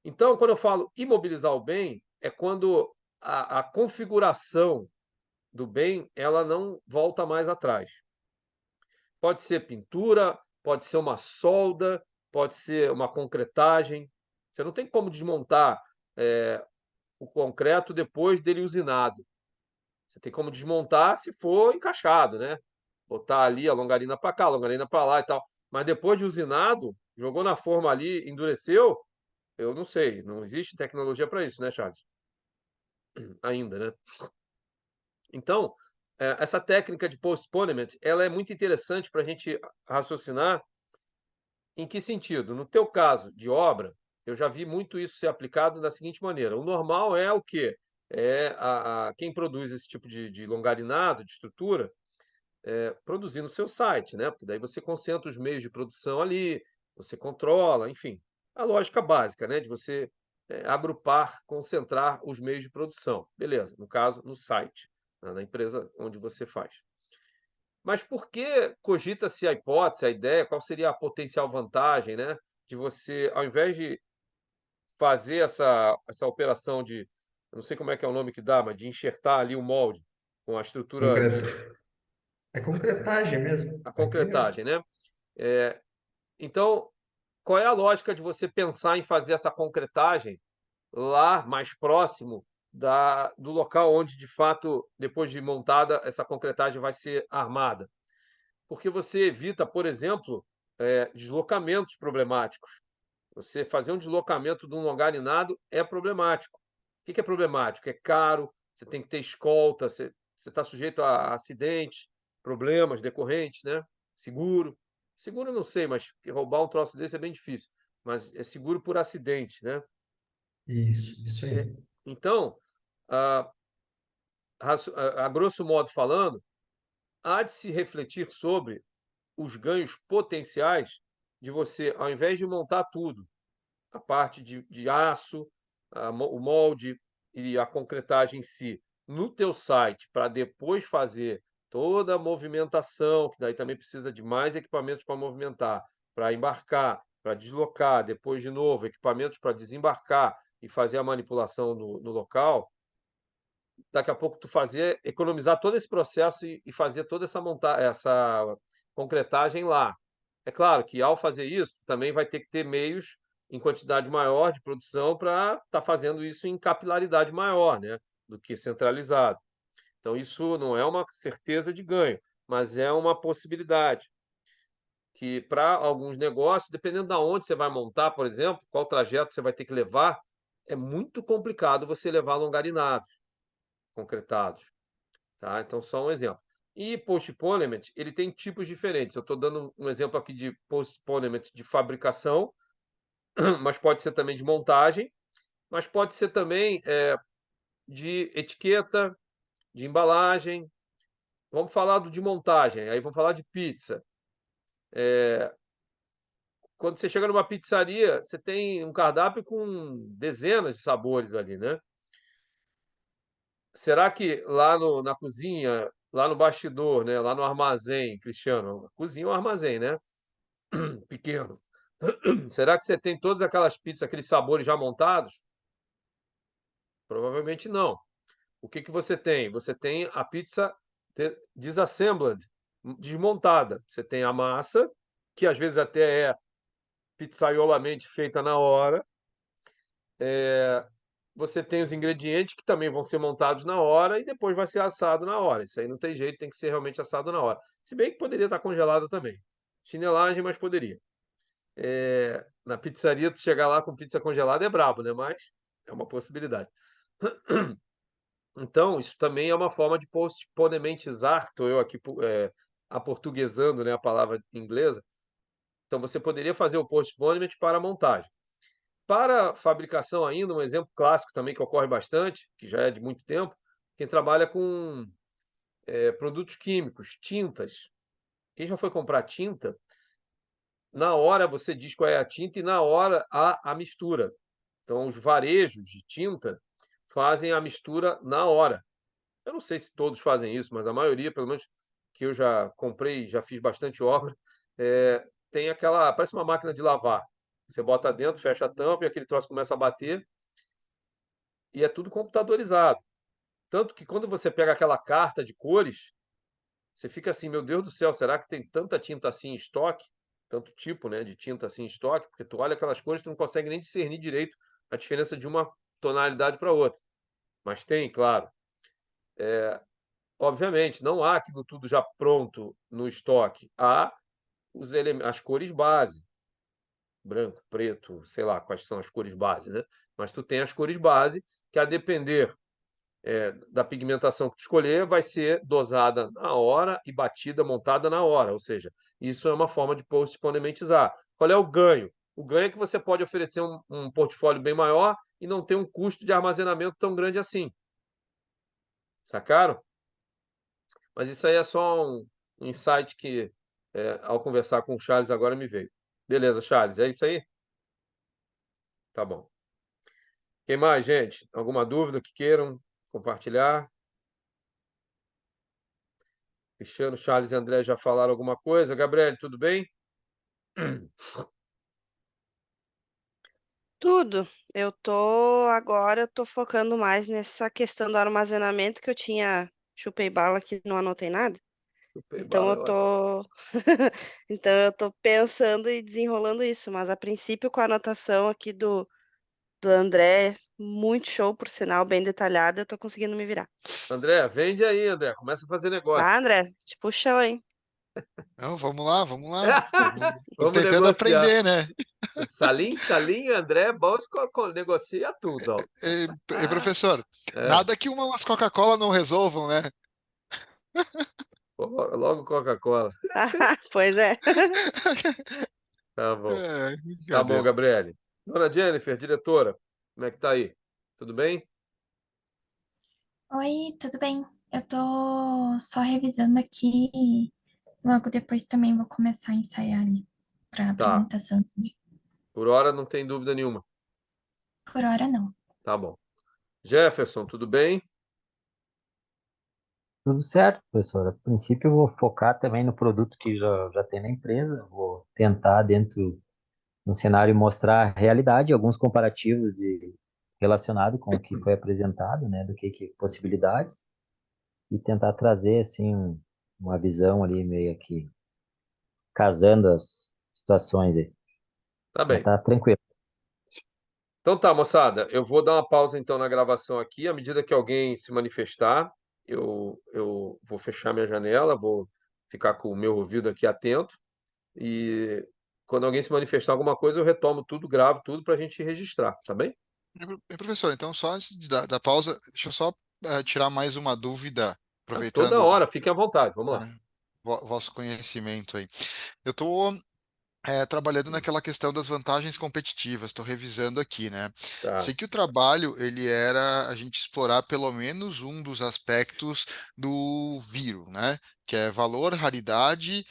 Então, quando eu falo imobilizar o bem, é quando a configuração do bem ela não volta mais atrás. Pode ser pintura, pode ser uma solda, pode ser uma concretagem. Você não tem como desmontar o concreto depois dele usinado. Você tem como desmontar se for encaixado, né? Botar ali a longarina para cá, a longarina para lá e tal. Mas depois de usinado, jogou na forma ali, endureceu, eu não sei. Não existe tecnologia para isso, né, Charles? Ainda, né? Então, essa técnica de postponement, ela é muito interessante para a gente raciocinar. Em que sentido? No teu caso de obra, eu já vi muito isso ser aplicado da seguinte maneira: o normal é o quê? Quem produz esse tipo de longarinado, de estrutura, produzir no seu site, né? Porque daí você concentra os meios de produção ali, você controla, enfim. A lógica básica, né? De você agrupar, concentrar os meios de produção. Beleza, no caso, no site, né, na empresa onde você faz. Mas por que cogita-se a hipótese, a ideia, qual seria a potencial vantagem, né, de você, ao invés de fazer essa operação de, eu não sei como é que é o nome que dá, mas de enxertar ali o molde com a estrutura de Concreta. É concretagem mesmo. a Aqui é concretagem, né? Então, qual é a lógica de você pensar em fazer essa concretagem lá mais próximo do local onde, de fato, depois de montada, essa concretagem vai ser armada? Porque você evita, por exemplo, deslocamentos problemáticos. Você fazer um deslocamento de um longarinado é problemático. O que é problemático? É caro, você tem que ter escolta, você está sujeito a acidentes. problemas decorrentes, né? Seguro. Seguro eu não sei, mas roubar um troço desse é bem difícil. Mas é seguro por acidente, né? Isso aí. Então, a, a grosso modo falando, há de se refletir sobre os ganhos potenciais de você, ao invés de montar tudo, a parte de aço, o molde e a concretagem em si, no teu site, para depois fazer toda a movimentação, que daí também precisa de mais equipamentos para movimentar, para embarcar, para deslocar, depois de novo, equipamentos para desembarcar e fazer a manipulação no local, daqui a pouco tu fazer, economizar todo esse processo e fazer toda essa concretagem lá. É claro que ao fazer isso, também vai ter que ter meios em quantidade maior de produção para estar fazendo isso em capilaridade maior, né, do que centralizado. Então isso não é uma certeza de ganho, mas é uma possibilidade que para alguns negócios, dependendo da onde você vai montar, por exemplo, qual trajeto você vai ter que levar, é muito complicado você levar longarinados concretados. Tá? Então, só um exemplo. E postponement, ele tem tipos diferentes. Eu estou dando um exemplo aqui de postponement de fabricação, mas pode ser também de montagem, mas pode ser também de etiqueta, de embalagem. Vamos falar do de montagem, aí vamos falar de pizza. Quando você chega numa pizzaria, você tem um cardápio com dezenas de sabores ali, né? Será que lá na cozinha, lá no bastidor, né, lá no armazém, Cristiano, cozinha é um armazém, né? Pequeno. Será que você tem todas aquelas pizzas, aqueles sabores já montados? Provavelmente não. O que que você tem? Você tem a pizza disassembled, desmontada. Você tem a massa, que às vezes até é pizzaiolamente feita na hora. Você tem os ingredientes que também vão ser montados na hora e depois vai ser assado na hora. Isso aí não tem jeito, tem que ser realmente assado na hora. Se bem que poderia estar congelado também. Chinelagem, mas poderia. Na pizzaria, tu chegar lá com pizza congelada é brabo, né? Mas é uma possibilidade. Então, isso também é uma forma de postponementizar, estou eu aqui aportuguesando, né, a palavra inglesa. Então, você poderia fazer o postponement para a montagem. Para a fabricação ainda, um exemplo clássico também que ocorre bastante, que já é de muito tempo, quem trabalha com produtos químicos, tintas. Quem já foi comprar tinta, na hora você diz qual é a tinta e na hora há a mistura. Então, os varejos de tinta fazem a mistura na hora. Eu não sei se todos fazem isso, mas a maioria, pelo menos que eu já comprei, já fiz bastante obra, tem aquela, parece uma máquina de lavar. Você bota dentro, fecha a tampa e aquele troço começa a bater e é tudo computadorizado. Tanto que quando você pega aquela carta de cores, você fica assim, meu Deus do céu, será que tem tanta tinta assim em estoque? Tanto tipo, né, de tinta assim em estoque? Porque tu olha aquelas cores, tu não consegue nem discernir direito a diferença de uma tonalidade para outra. Mas tem, claro. Obviamente, não há aquilo tudo já pronto no estoque. Há as cores base, branco, preto, sei lá quais são as cores base, né? Mas tu tem as cores base que, a depender da pigmentação que tu escolher, vai ser dosada na hora e batida, montada na hora. Ou seja, isso é uma forma de postponementizar. Qual é o ganho? O ganho é que você pode oferecer um portfólio bem maior e não ter um custo de armazenamento tão grande assim. Sacaram? Mas isso aí é só um insight que, ao conversar com o Charles agora, me veio. Beleza, Charles, é isso aí? Tá bom. Quem mais, gente? Alguma dúvida que queiram compartilhar? Cristiano, Charles e André já falaram alguma coisa? Gabriel, tudo bem? Tudo. Eu tô focando mais nessa questão do armazenamento que eu tinha, chupei bala que não anotei nada. Chupei Então bala, eu tô então eu tô pensando e desenrolando isso, mas a princípio com a anotação aqui do André, muito show, por sinal, bem detalhada, eu tô conseguindo me virar. André, vende aí, André. Começa a fazer negócio. Ah, André, te puxou, hein? Não, vamos lá, vamos lá. Tô Vamos tentando negociar. aprender, né? Salim, André, Bosco, negocia tudo. Ó. Professor, É. nada que umas Coca-Cola não resolvam, né? Logo Coca-Cola. Pois é. Tá bom. É, Tá bom, brincadeira. Gabriele. Dona Jennifer, diretora, como é que tá aí? Tudo bem? Oi, tudo bem? Eu tô só revisando aqui e logo depois também vou começar a ensaiar ali pra Tá. apresentação. Por hora não tem dúvida nenhuma. Por hora não. Tá bom. Jefferson, tudo bem? Tudo certo, professor. A princípio, eu vou focar também no produto que já tem na empresa. Vou tentar, dentro no cenário, mostrar a realidade, alguns comparativos relacionado com o que foi apresentado, né, do que possibilidades, e tentar trazer, assim, uma visão ali meio que casando as situações aí. Tá Mas bem. tá tranquilo. Então tá, moçada, eu vou dar uma pausa então na gravação aqui. À medida que alguém se manifestar, eu vou fechar minha janela, vou ficar com o meu ouvido aqui atento e quando alguém se manifestar alguma coisa, eu retomo tudo, gravo tudo para a gente registrar, tá bem? Professor, então só antes da pausa, deixa eu só tirar mais uma dúvida, Ah, toda aproveitando hora, fiquem à vontade, vamos lá. vosso conhecimento aí. Eu estou trabalhando naquela questão das vantagens competitivas, estou revisando aqui, né? Tá, Sei que o trabalho, ele era a gente explorar pelo menos um dos aspectos do vírus, né? Que é valor, raridade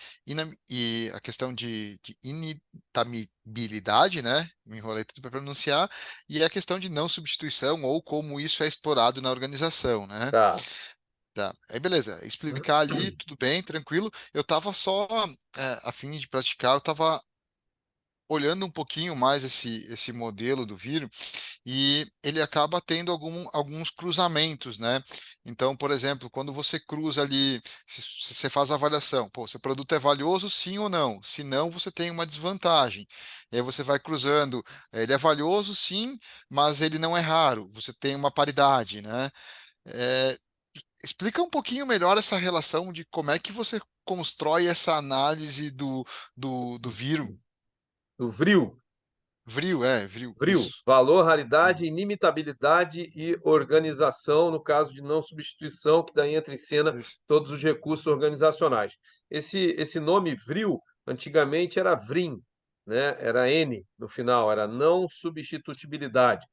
e a questão de initabilidade, né? Me enrolei tudo para pronunciar, e a questão de não substituição ou como isso é explorado na organização, né? tá. Tá. Aí beleza, explicar ali, tudo bem, tranquilo. Eu estava só a fim de praticar, eu estava olhando um pouquinho mais esse modelo do vírus e ele acaba tendo alguns cruzamentos, né? Então, por exemplo, quando você cruza ali, se você faz a avaliação, pô, seu produto é valioso, sim ou não? Se não, você tem uma desvantagem. E aí você vai cruzando, ele é valioso, sim, mas ele não é raro, você tem uma paridade, né? É, explica um pouquinho melhor essa relação de como é que você constrói essa análise do vírus. O VRIO, Vril, VRIO, isso. valor, raridade, inimitabilidade e organização, no caso de não substituição, que daí entra em cena Isso. todos os recursos organizacionais. Esse nome VRIO, antigamente era VRIM, né? Era N no final, era não substitutibilidade.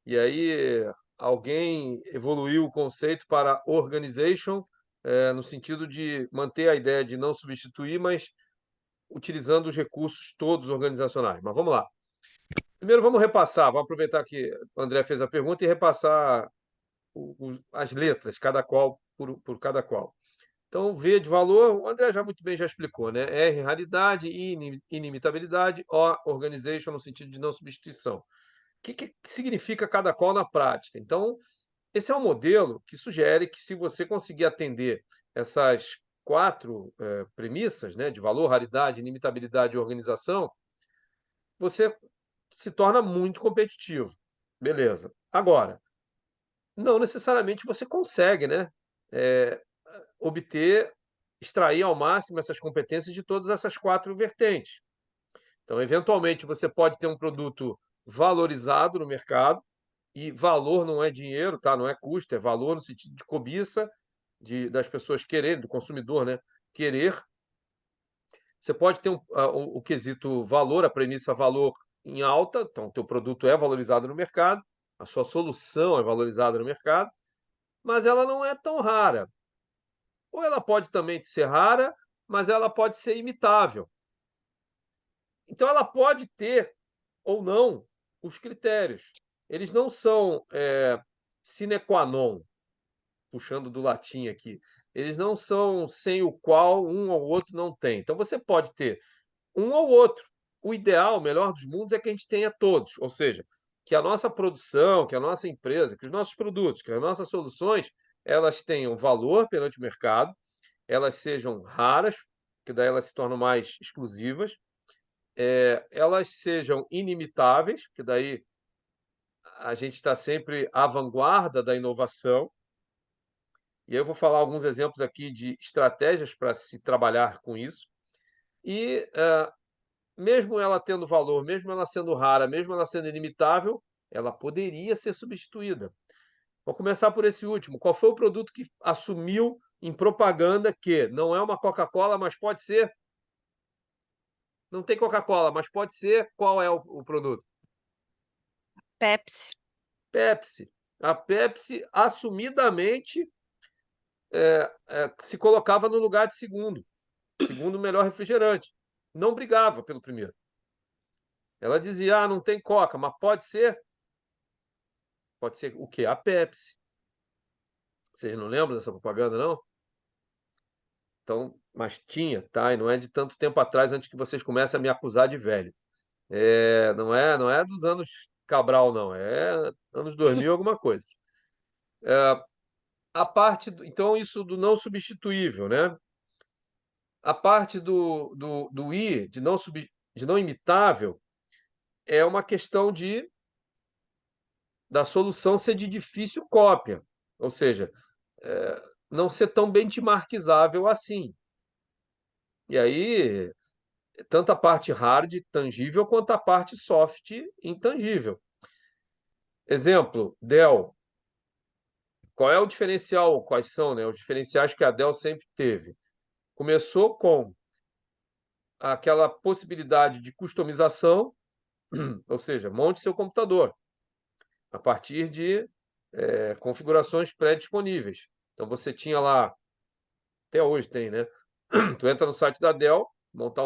E aí alguém evoluiu o conceito para organization, no sentido de manter a ideia de não substituir, mas utilizando os recursos todos organizacionais. Mas vamos lá. Primeiro vamos repassar, vamos aproveitar que o André fez a pergunta e repassar as letras, cada qual por cada qual. Então, V de valor, o André já muito bem já explicou, né? R, raridade, I, inimitabilidade, O, organization, no sentido de não substituição. O que significa cada qual na prática? Então, esse é um modelo que sugere que se você conseguir atender essas quatro premissas, né, de valor, raridade, inimitabilidade e organização, você se torna muito competitivo. Beleza. Agora, não necessariamente você consegue, né, eh, obter, extrair ao máximo essas competências de todas essas quatro vertentes. Então, eventualmente, você pode ter um produto valorizado no mercado, e valor não é dinheiro, tá? Não é custo, é valor no sentido de cobiça das pessoas quererem, do consumidor, né? Querer. Você pode ter o quesito valor, a premissa valor em alta, então o teu produto é valorizado no mercado, a sua solução é valorizada no mercado, mas ela não é tão rara. Ou ela pode também ser rara, mas ela pode ser imitável. Então ela pode ter ou não os critérios. Eles não são sine qua non, puxando do latim aqui. Eles não são sem o qual um ou outro não tem. Então você pode ter um ou outro. O ideal, o melhor dos mundos, é que a gente tenha todos, ou seja, que a nossa produção, que a nossa empresa, que os nossos produtos, que as nossas soluções, elas tenham valor perante o mercado, elas sejam raras, que daí elas se tornam mais exclusivas, elas sejam inimitáveis, que daí a gente está sempre à vanguarda da inovação. E aí eu vou falar alguns exemplos aqui de estratégias para se trabalhar com isso. E mesmo ela tendo valor, mesmo ela sendo rara, mesmo ela sendo inimitável, ela poderia ser substituída. Vou começar por esse último. Qual foi o produto que assumiu em propaganda que não é uma Coca-Cola, mas pode ser. Não tem Coca-Cola, mas pode ser. Qual é o produto? Pepsi. Pepsi. A Pepsi, assumidamente, se colocava no lugar de segundo melhor refrigerante. Não brigava pelo primeiro. Ela dizia, não tem Coca, mas pode ser. Pode ser o quê? A Pepsi. Vocês não lembram dessa propaganda, não? Então, mas tinha, tá? E não é de tanto tempo atrás, antes que vocês comecem a me acusar de velho. Não é dos anos Cabral, não. É anos 2000, alguma coisa. Então, isso do não substituível, né? A parte do I, de não imitável, é uma questão da solução ser de difícil cópia. Ou seja, não ser tão benchmarkizável assim. E aí, tanto a parte hard, tangível, quanto a parte soft, intangível. Exemplo, Dell. Qual é o diferencial? Quais são, né, os diferenciais que a Dell sempre teve? Começou com aquela possibilidade de customização, ou seja, monte seu computador a partir de configurações pré-disponíveis. Então você tinha lá, até hoje tem, né? Tu entra no site da Dell,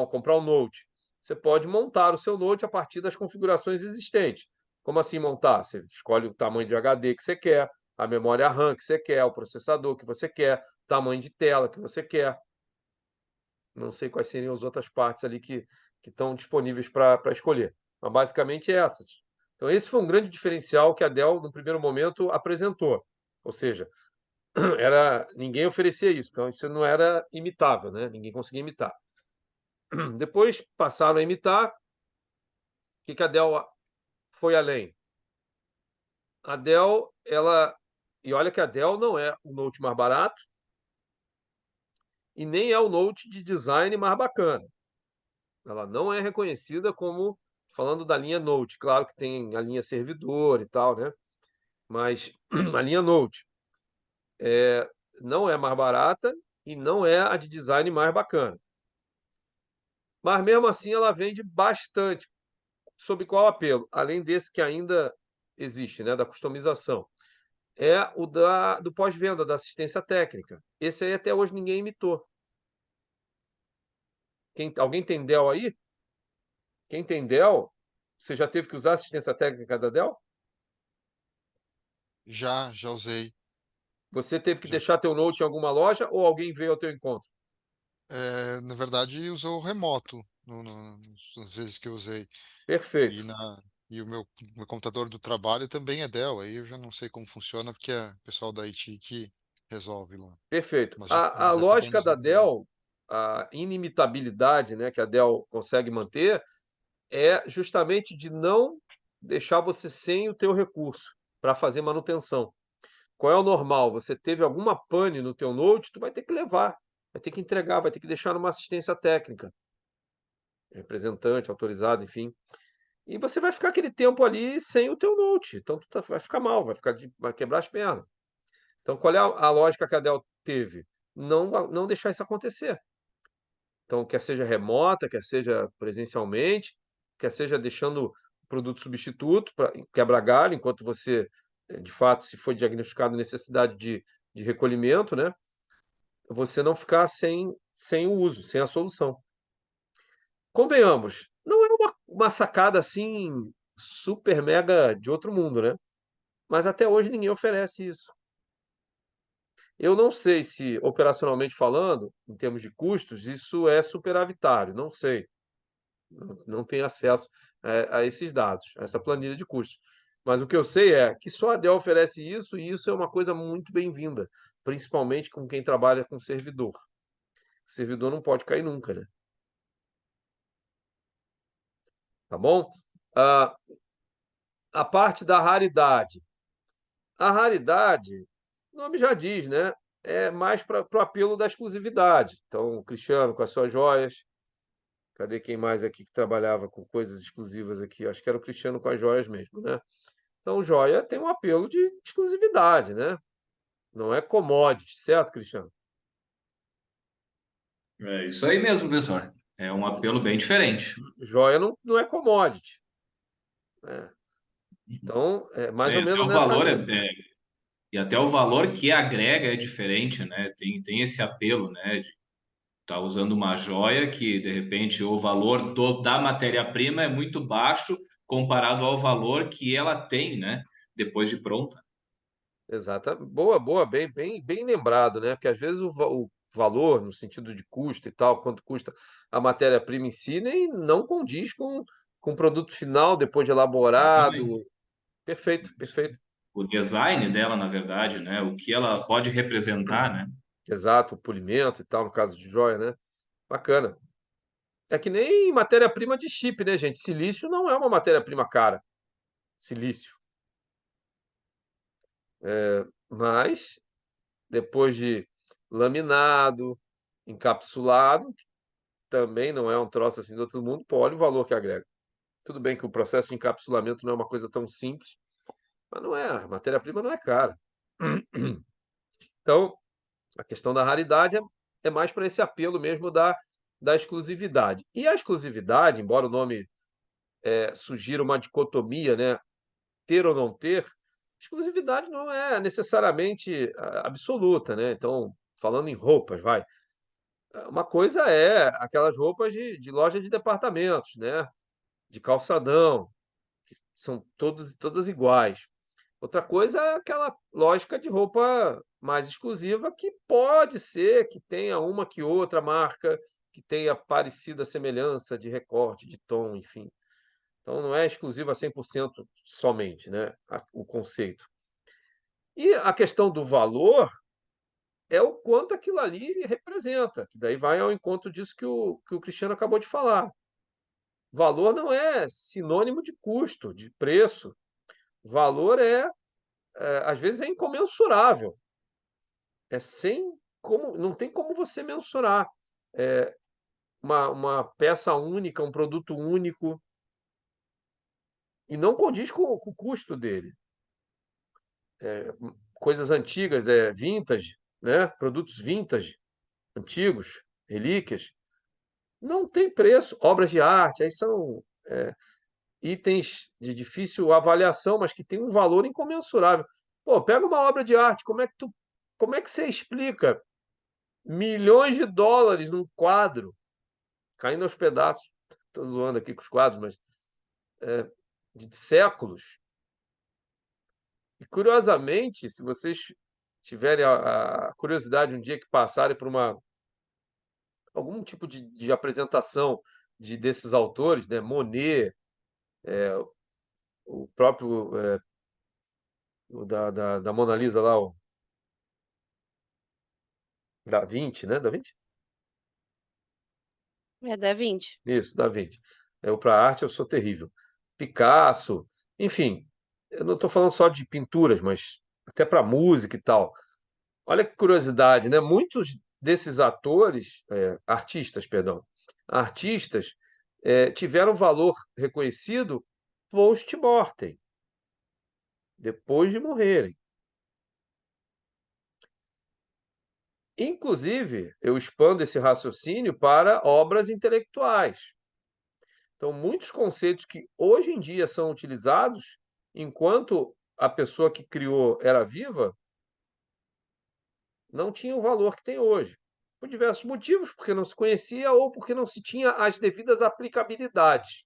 comprar um Note. Você pode montar o seu Note a partir das configurações existentes. Como assim montar? Você escolhe o tamanho de HD que você quer, a memória RAM que você quer, o processador que você quer, tamanho de tela que você quer. Não sei quais seriam as outras partes ali que estão disponíveis para escolher. Mas basicamente essas. Então, esse foi um grande diferencial que a Dell, no primeiro momento, apresentou. Ou seja, ninguém oferecia isso. Então, isso não era imitável, né? Ninguém conseguia imitar. Depois passaram a imitar. O que a Dell foi além? A Dell, e olha que a Dell não é o Note mais barato e nem é o Note de design mais bacana. Ela não é reconhecida como, falando da linha Note. Claro que tem a linha servidor e tal, né? Mas a linha Note não é mais barata e não é a de design mais bacana. Mas mesmo assim ela vende bastante. Sob qual apelo? Além desse que ainda existe, né, da customização. É o do pós-venda, da assistência técnica. Esse aí até hoje ninguém imitou. Alguém tem Dell aí? Quem tem Dell, você já teve que usar a assistência técnica da Dell? Já usei. Você teve que Já. deixar teu Note em alguma loja ou alguém veio ao teu encontro? Na verdade, usou remoto nas vezes que eu usei. E, Perfeito, na, e o meu computador do trabalho também é Dell. Aí eu já não sei como funciona, porque é o pessoal da IT que resolve lá. perfeito. Mas, A mas é pelo lógica menos da usei. Dell, a inimitabilidade, né, que a Dell consegue manter, é justamente de não deixar você sem o teu recurso para fazer manutenção. Qual é o normal? Você teve alguma pane no teu Note, tu vai ter que levar, vai ter que entregar, vai ter que deixar numa assistência técnica, representante, autorizado, enfim. E você vai ficar aquele tempo ali sem o teu Note. Então vai ficar mal, vai quebrar as pernas. Então qual é a lógica que a Dell teve? Não deixar isso acontecer. Então, quer seja remota, quer seja presencialmente, quer seja deixando o produto substituto para quebra galho, enquanto você, de fato, se for diagnosticado necessidade de recolhimento, né? Você não ficar sem o uso, sem a solução. Convenhamos, não é uma sacada assim super mega de outro mundo, né? Mas até hoje ninguém oferece isso. Eu não sei se, operacionalmente falando, em termos de custos, isso é superavitário, não sei. Não tenho acesso a esses dados, a essa planilha de custos. Mas o que eu sei é que só a Dell oferece isso e isso é uma coisa muito bem-vinda, principalmente com quem trabalha com servidor. O servidor não pode cair nunca, né? Tá bom? Ah, a parte da raridade. A raridade, o nome já diz, né? É mais para o apelo da exclusividade. Então, o Cristiano com as suas joias. Cadê quem mais aqui que trabalhava com coisas exclusivas aqui? Acho que era o Cristiano com as joias mesmo, né? Então, joia tem um apelo de exclusividade, né? Não é commodity, certo, Cristiano? É isso aí mesmo, professor. É um apelo bem diferente. Joia não é commodity, né? Então, é Isso mais aí, ou até menos o nessa valor linha. e até o valor que agrega é diferente, né? Tem esse apelo, né? De estar usando uma joia que, de repente, o valor da matéria-prima é muito baixo comparado ao valor que ela tem, né? Depois de pronta. Exata. Boa, boa, bem lembrado, né? Porque às vezes o valor, no sentido de custo e tal, quanto custa a matéria-prima em si, nem não condiz com o produto final depois de Exatamente. elaborado. Perfeito, perfeito. O design dela, na verdade, né? O que ela pode representar, né? Exato, o polimento e tal, no caso de joia, né? Bacana. É que nem matéria-prima de chip, né, gente? Silício não é uma matéria-prima cara. Silício. Mas, depois de laminado, encapsulado, que também não é um troço assim do outro mundo, pô, olha o valor que agrega. Tudo bem que o processo de encapsulamento não é uma coisa tão simples, mas não é, a matéria-prima não é cara. Então, a questão da raridade é mais para esse apelo mesmo da exclusividade. E a exclusividade, embora o nome sugira uma dicotomia, né, ter ou não ter, exclusividade não é necessariamente absoluta, né? Então, falando em roupas, vai. Uma coisa é aquelas roupas de loja de departamentos, né? De calçadão, são todas iguais. Outra coisa é aquela lógica de roupa mais exclusiva, que pode ser que tenha uma que outra marca que tenha parecida semelhança de recorte, de tom, enfim. Então não é exclusiva 100% somente, né, o conceito. E a questão do valor é o quanto aquilo ali representa, que daí vai ao encontro disso que o Cristiano acabou de falar. Valor não é sinônimo de custo, de preço. Valor às vezes é incomensurável. É sem como, não tem como você mensurar. É uma peça única, um produto único, e não condiz com o custo dele. Coisas antigas, vintage, né? Produtos vintage, antigos, relíquias, não tem preço. Obras de arte, aí são itens de difícil avaliação, mas que têm um valor incomensurável. Pô, pega uma obra de arte, como é que você explica milhões de dólares num quadro caindo aos pedaços? Estou zoando aqui com os quadros, mas de séculos. E curiosamente, se vocês tiverem a curiosidade um dia que passarem por algum tipo de apresentação desses autores, né? Monet, o próprio o da Mona Lisa lá, o Da Vinci, né? Da Vinci? É Da Vinci. Isso, Da Vinci. Para arte eu sou terrível. Picasso, enfim, eu não estou falando só de pinturas, mas até para música e tal. Olha que curiosidade, né? Muitos desses artistas, perdão, artistas, tiveram valor reconhecido post-mortem, depois de morrerem. Inclusive, eu expando esse raciocínio para obras intelectuais. Então, muitos conceitos que hoje em dia são utilizados, enquanto a pessoa que criou era viva, não tinham o valor que tem hoje. Por diversos motivos, porque não se conhecia ou porque não se tinha as devidas aplicabilidades.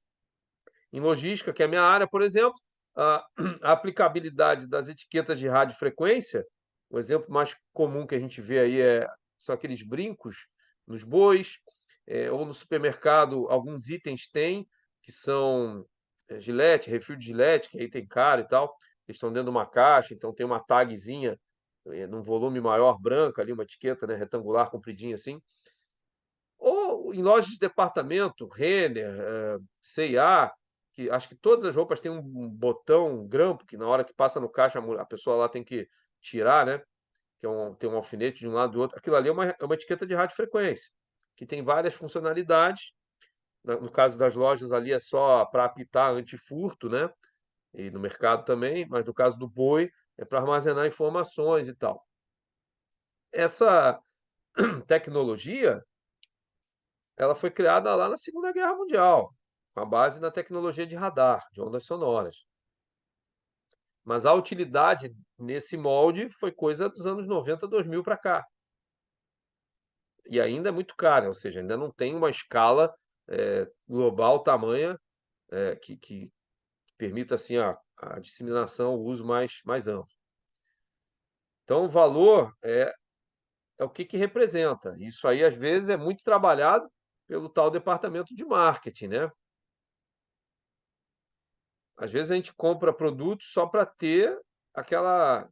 Em logística, que é a minha área, por exemplo, a aplicabilidade das etiquetas de radiofrequência, o exemplo mais comum que a gente vê aí são aqueles brincos nos bois, ou no supermercado, alguns itens têm, que são gilete, refil de gilete, que aí tem cara e tal, eles estão dentro de uma caixa, então tem uma tagzinha num volume maior, branca ali, uma etiqueta, né, retangular, compridinha assim. Ou em lojas de departamento, Renner, C&A, que acho que todas as roupas têm um botão, um grampo, que na hora que passa no caixa a pessoa lá tem que tirar, né? Que tem um alfinete de um lado do outro. Aquilo ali é uma etiqueta de radiofrequência, que tem várias funcionalidades. No caso das lojas ali é só para apitar antifurto, né? E no mercado também, mas no caso do boi é para armazenar informações e tal. Essa tecnologia ela foi criada lá na Segunda Guerra Mundial, com a base na tecnologia de radar, de ondas sonoras. Mas a utilidade nesse molde foi coisa dos anos 90, 2000 para cá. E ainda é muito cara, ou seja, ainda não tem uma escala global tamanha que permita assim a disseminação, o uso mais amplo. Então, o valor é o que representa. Isso aí, às vezes, é muito trabalhado pelo tal departamento de marketing, né? Às vezes a gente compra produtos só para ter aquela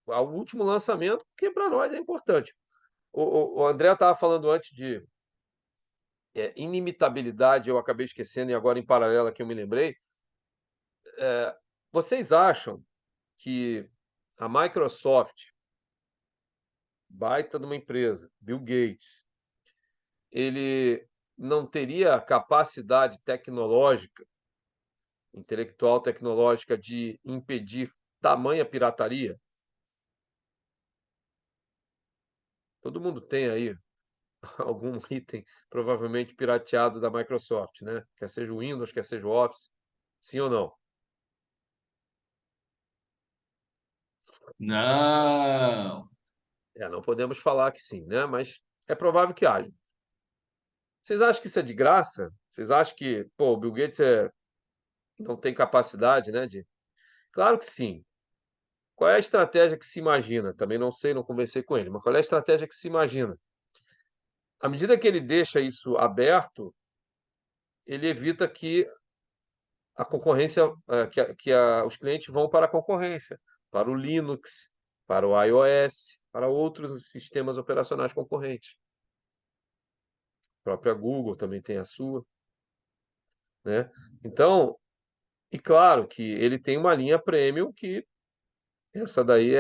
o último lançamento, porque para nós é importante. O André estava falando antes de inimitabilidade, eu acabei esquecendo, e agora em paralelo aqui eu me lembrei. Vocês acham que a Microsoft, baita de uma empresa, Bill Gates, ele não teria capacidade tecnológica, intelectual tecnológica, de impedir tamanha pirataria? Todo mundo tem aí algum item provavelmente pirateado da Microsoft, né? Quer seja o Windows, quer seja o Office. Sim ou não? Não. Não podemos falar que sim, né? Mas é provável que haja. Vocês acham que isso é de graça? Vocês acham que, pô, o Bill Gates não tem capacidade, né? Claro que sim. Qual é a estratégia que se imagina? Também não sei, não conversei com ele, mas qual é a estratégia que se imagina? À medida que ele deixa isso aberto, ele evita que a concorrência, os clientes vão para a concorrência, para o Linux, para o iOS, para outros sistemas operacionais concorrentes. A própria Google também tem a sua, né? Então, e claro que ele tem uma linha premium que essa daí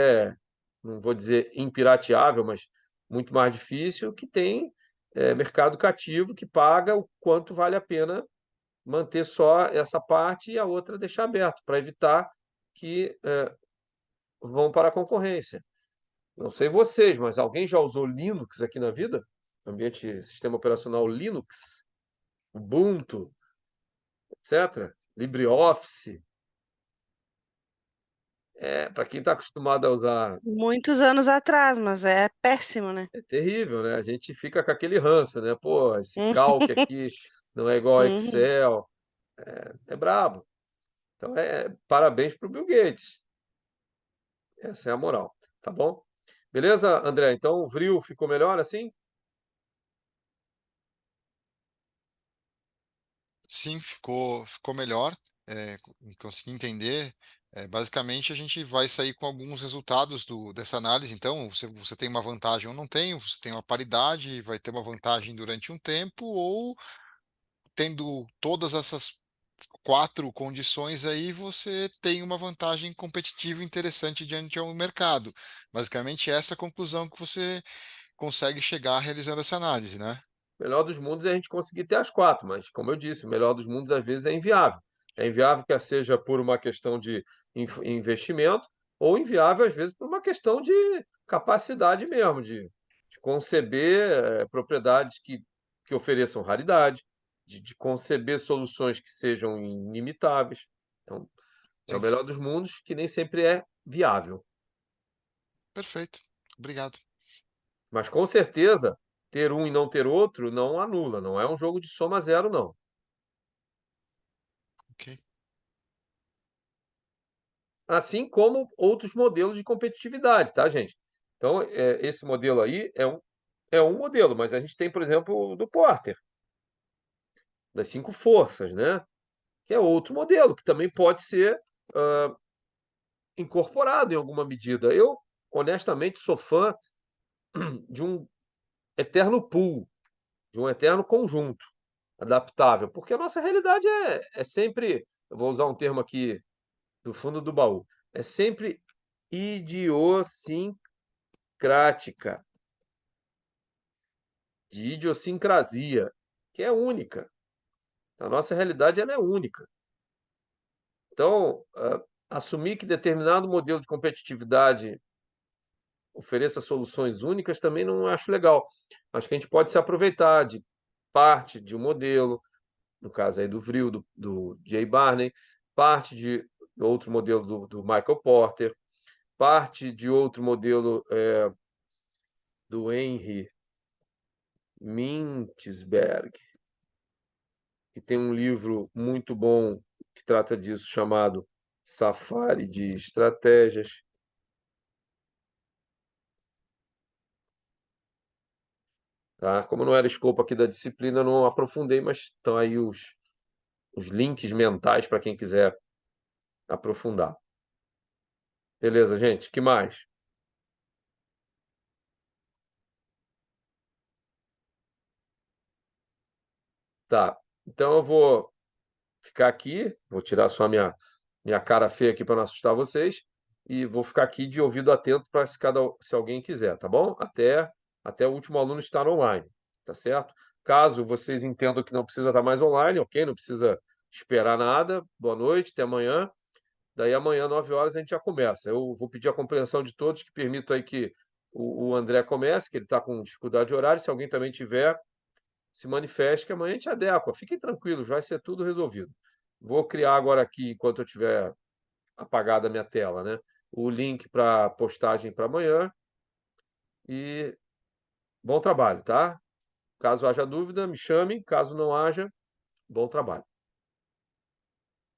não vou dizer impirateável, mas muito mais difícil, que tem mercado cativo que paga o quanto vale a pena manter só essa parte e a outra deixar aberto, para evitar que vão para a concorrência. Não sei vocês, mas alguém já usou Linux aqui na vida? Ambiente, sistema operacional Linux, Ubuntu, etc. LibreOffice. Para quem está acostumado a usar, Muitos anos atrás, mas é péssimo, né? é terrível, né? A gente fica com aquele ranço, né? Pô, esse Hum, calque aqui não é igual ao uhum. Excel. É brabo. Então, parabéns para o Bill Gates. Essa é a moral, tá bom? Beleza, André? Então, o Vril ficou melhor assim? Sim, ficou melhor. Consegui entender. Basicamente, a gente vai sair com alguns resultados dessa análise. Então, você tem uma vantagem ou não tem, você tem uma paridade, vai ter uma vantagem durante um tempo, ou tendo todas essas quatro condições aí, você tem uma vantagem competitiva interessante diante ao mercado. Basicamente, essa é a conclusão que você consegue chegar realizando essa análise, né? O melhor dos mundos é a gente conseguir ter as quatro, mas, como eu disse, o melhor dos mundos às vezes é inviável. É inviável quer seja por uma questão de investimento, ou inviável às vezes por uma questão de capacidade mesmo, de conceber propriedades que ofereçam raridade, de conceber soluções que sejam inimitáveis. Então, é o Sim, melhor dos mundos que nem sempre é viável. perfeito. Obrigado. Mas com certeza, ter um e não ter outro não anula, não é um jogo de soma zero, não. Ok. Assim como outros modelos de competitividade, tá, gente? Então, esse modelo aí é um modelo, mas a gente tem, por exemplo, o do Porter, das cinco forças, né? Que é outro modelo, que também pode ser incorporado em alguma medida. Eu, honestamente, sou fã de um eterno pool, de um eterno conjunto adaptável, porque a nossa realidade é sempre, eu vou usar um termo aqui do fundo do baú, é sempre idiosincrática, de idiosincrasia, que é única. A nossa realidade ela é única. Então, assumir que determinado modelo de competitividade ofereça soluções únicas também não acho legal. acho que a gente pode se aproveitar de parte de um modelo, no caso aí do Vril, do Jay Barney, parte de outro modelo do Michael Porter, parte de outro modelo do Henry Mintzberg, que tem um livro muito bom que trata disso, chamado Safari de Estratégias. Tá? Como não era escopo aqui da disciplina, eu não aprofundei, mas estão aí os links mentais para quem quiser aprofundar. Beleza, gente? Que mais? Tá. Então eu vou ficar aqui, vou tirar só minha cara feia aqui para não assustar vocês, e vou ficar aqui de ouvido atento para se alguém quiser, tá bom? Até o último aluno estar online, tá certo? Caso vocês entendam que não precisa estar mais online, ok? Não precisa esperar nada. Boa noite, até amanhã. Daí amanhã, 9 horas, a gente já começa. Eu vou pedir a compreensão de todos que permitam aí que o André comece, que ele está com dificuldade de horário. Se alguém também tiver, se manifeste, que amanhã a gente adequa. Fiquem tranquilos, vai ser tudo resolvido. Vou criar agora aqui, enquanto eu tiver apagada a minha tela, né? O link para postagem para amanhã. E bom trabalho, tá? Caso haja dúvida, me chame. Caso não haja, bom trabalho.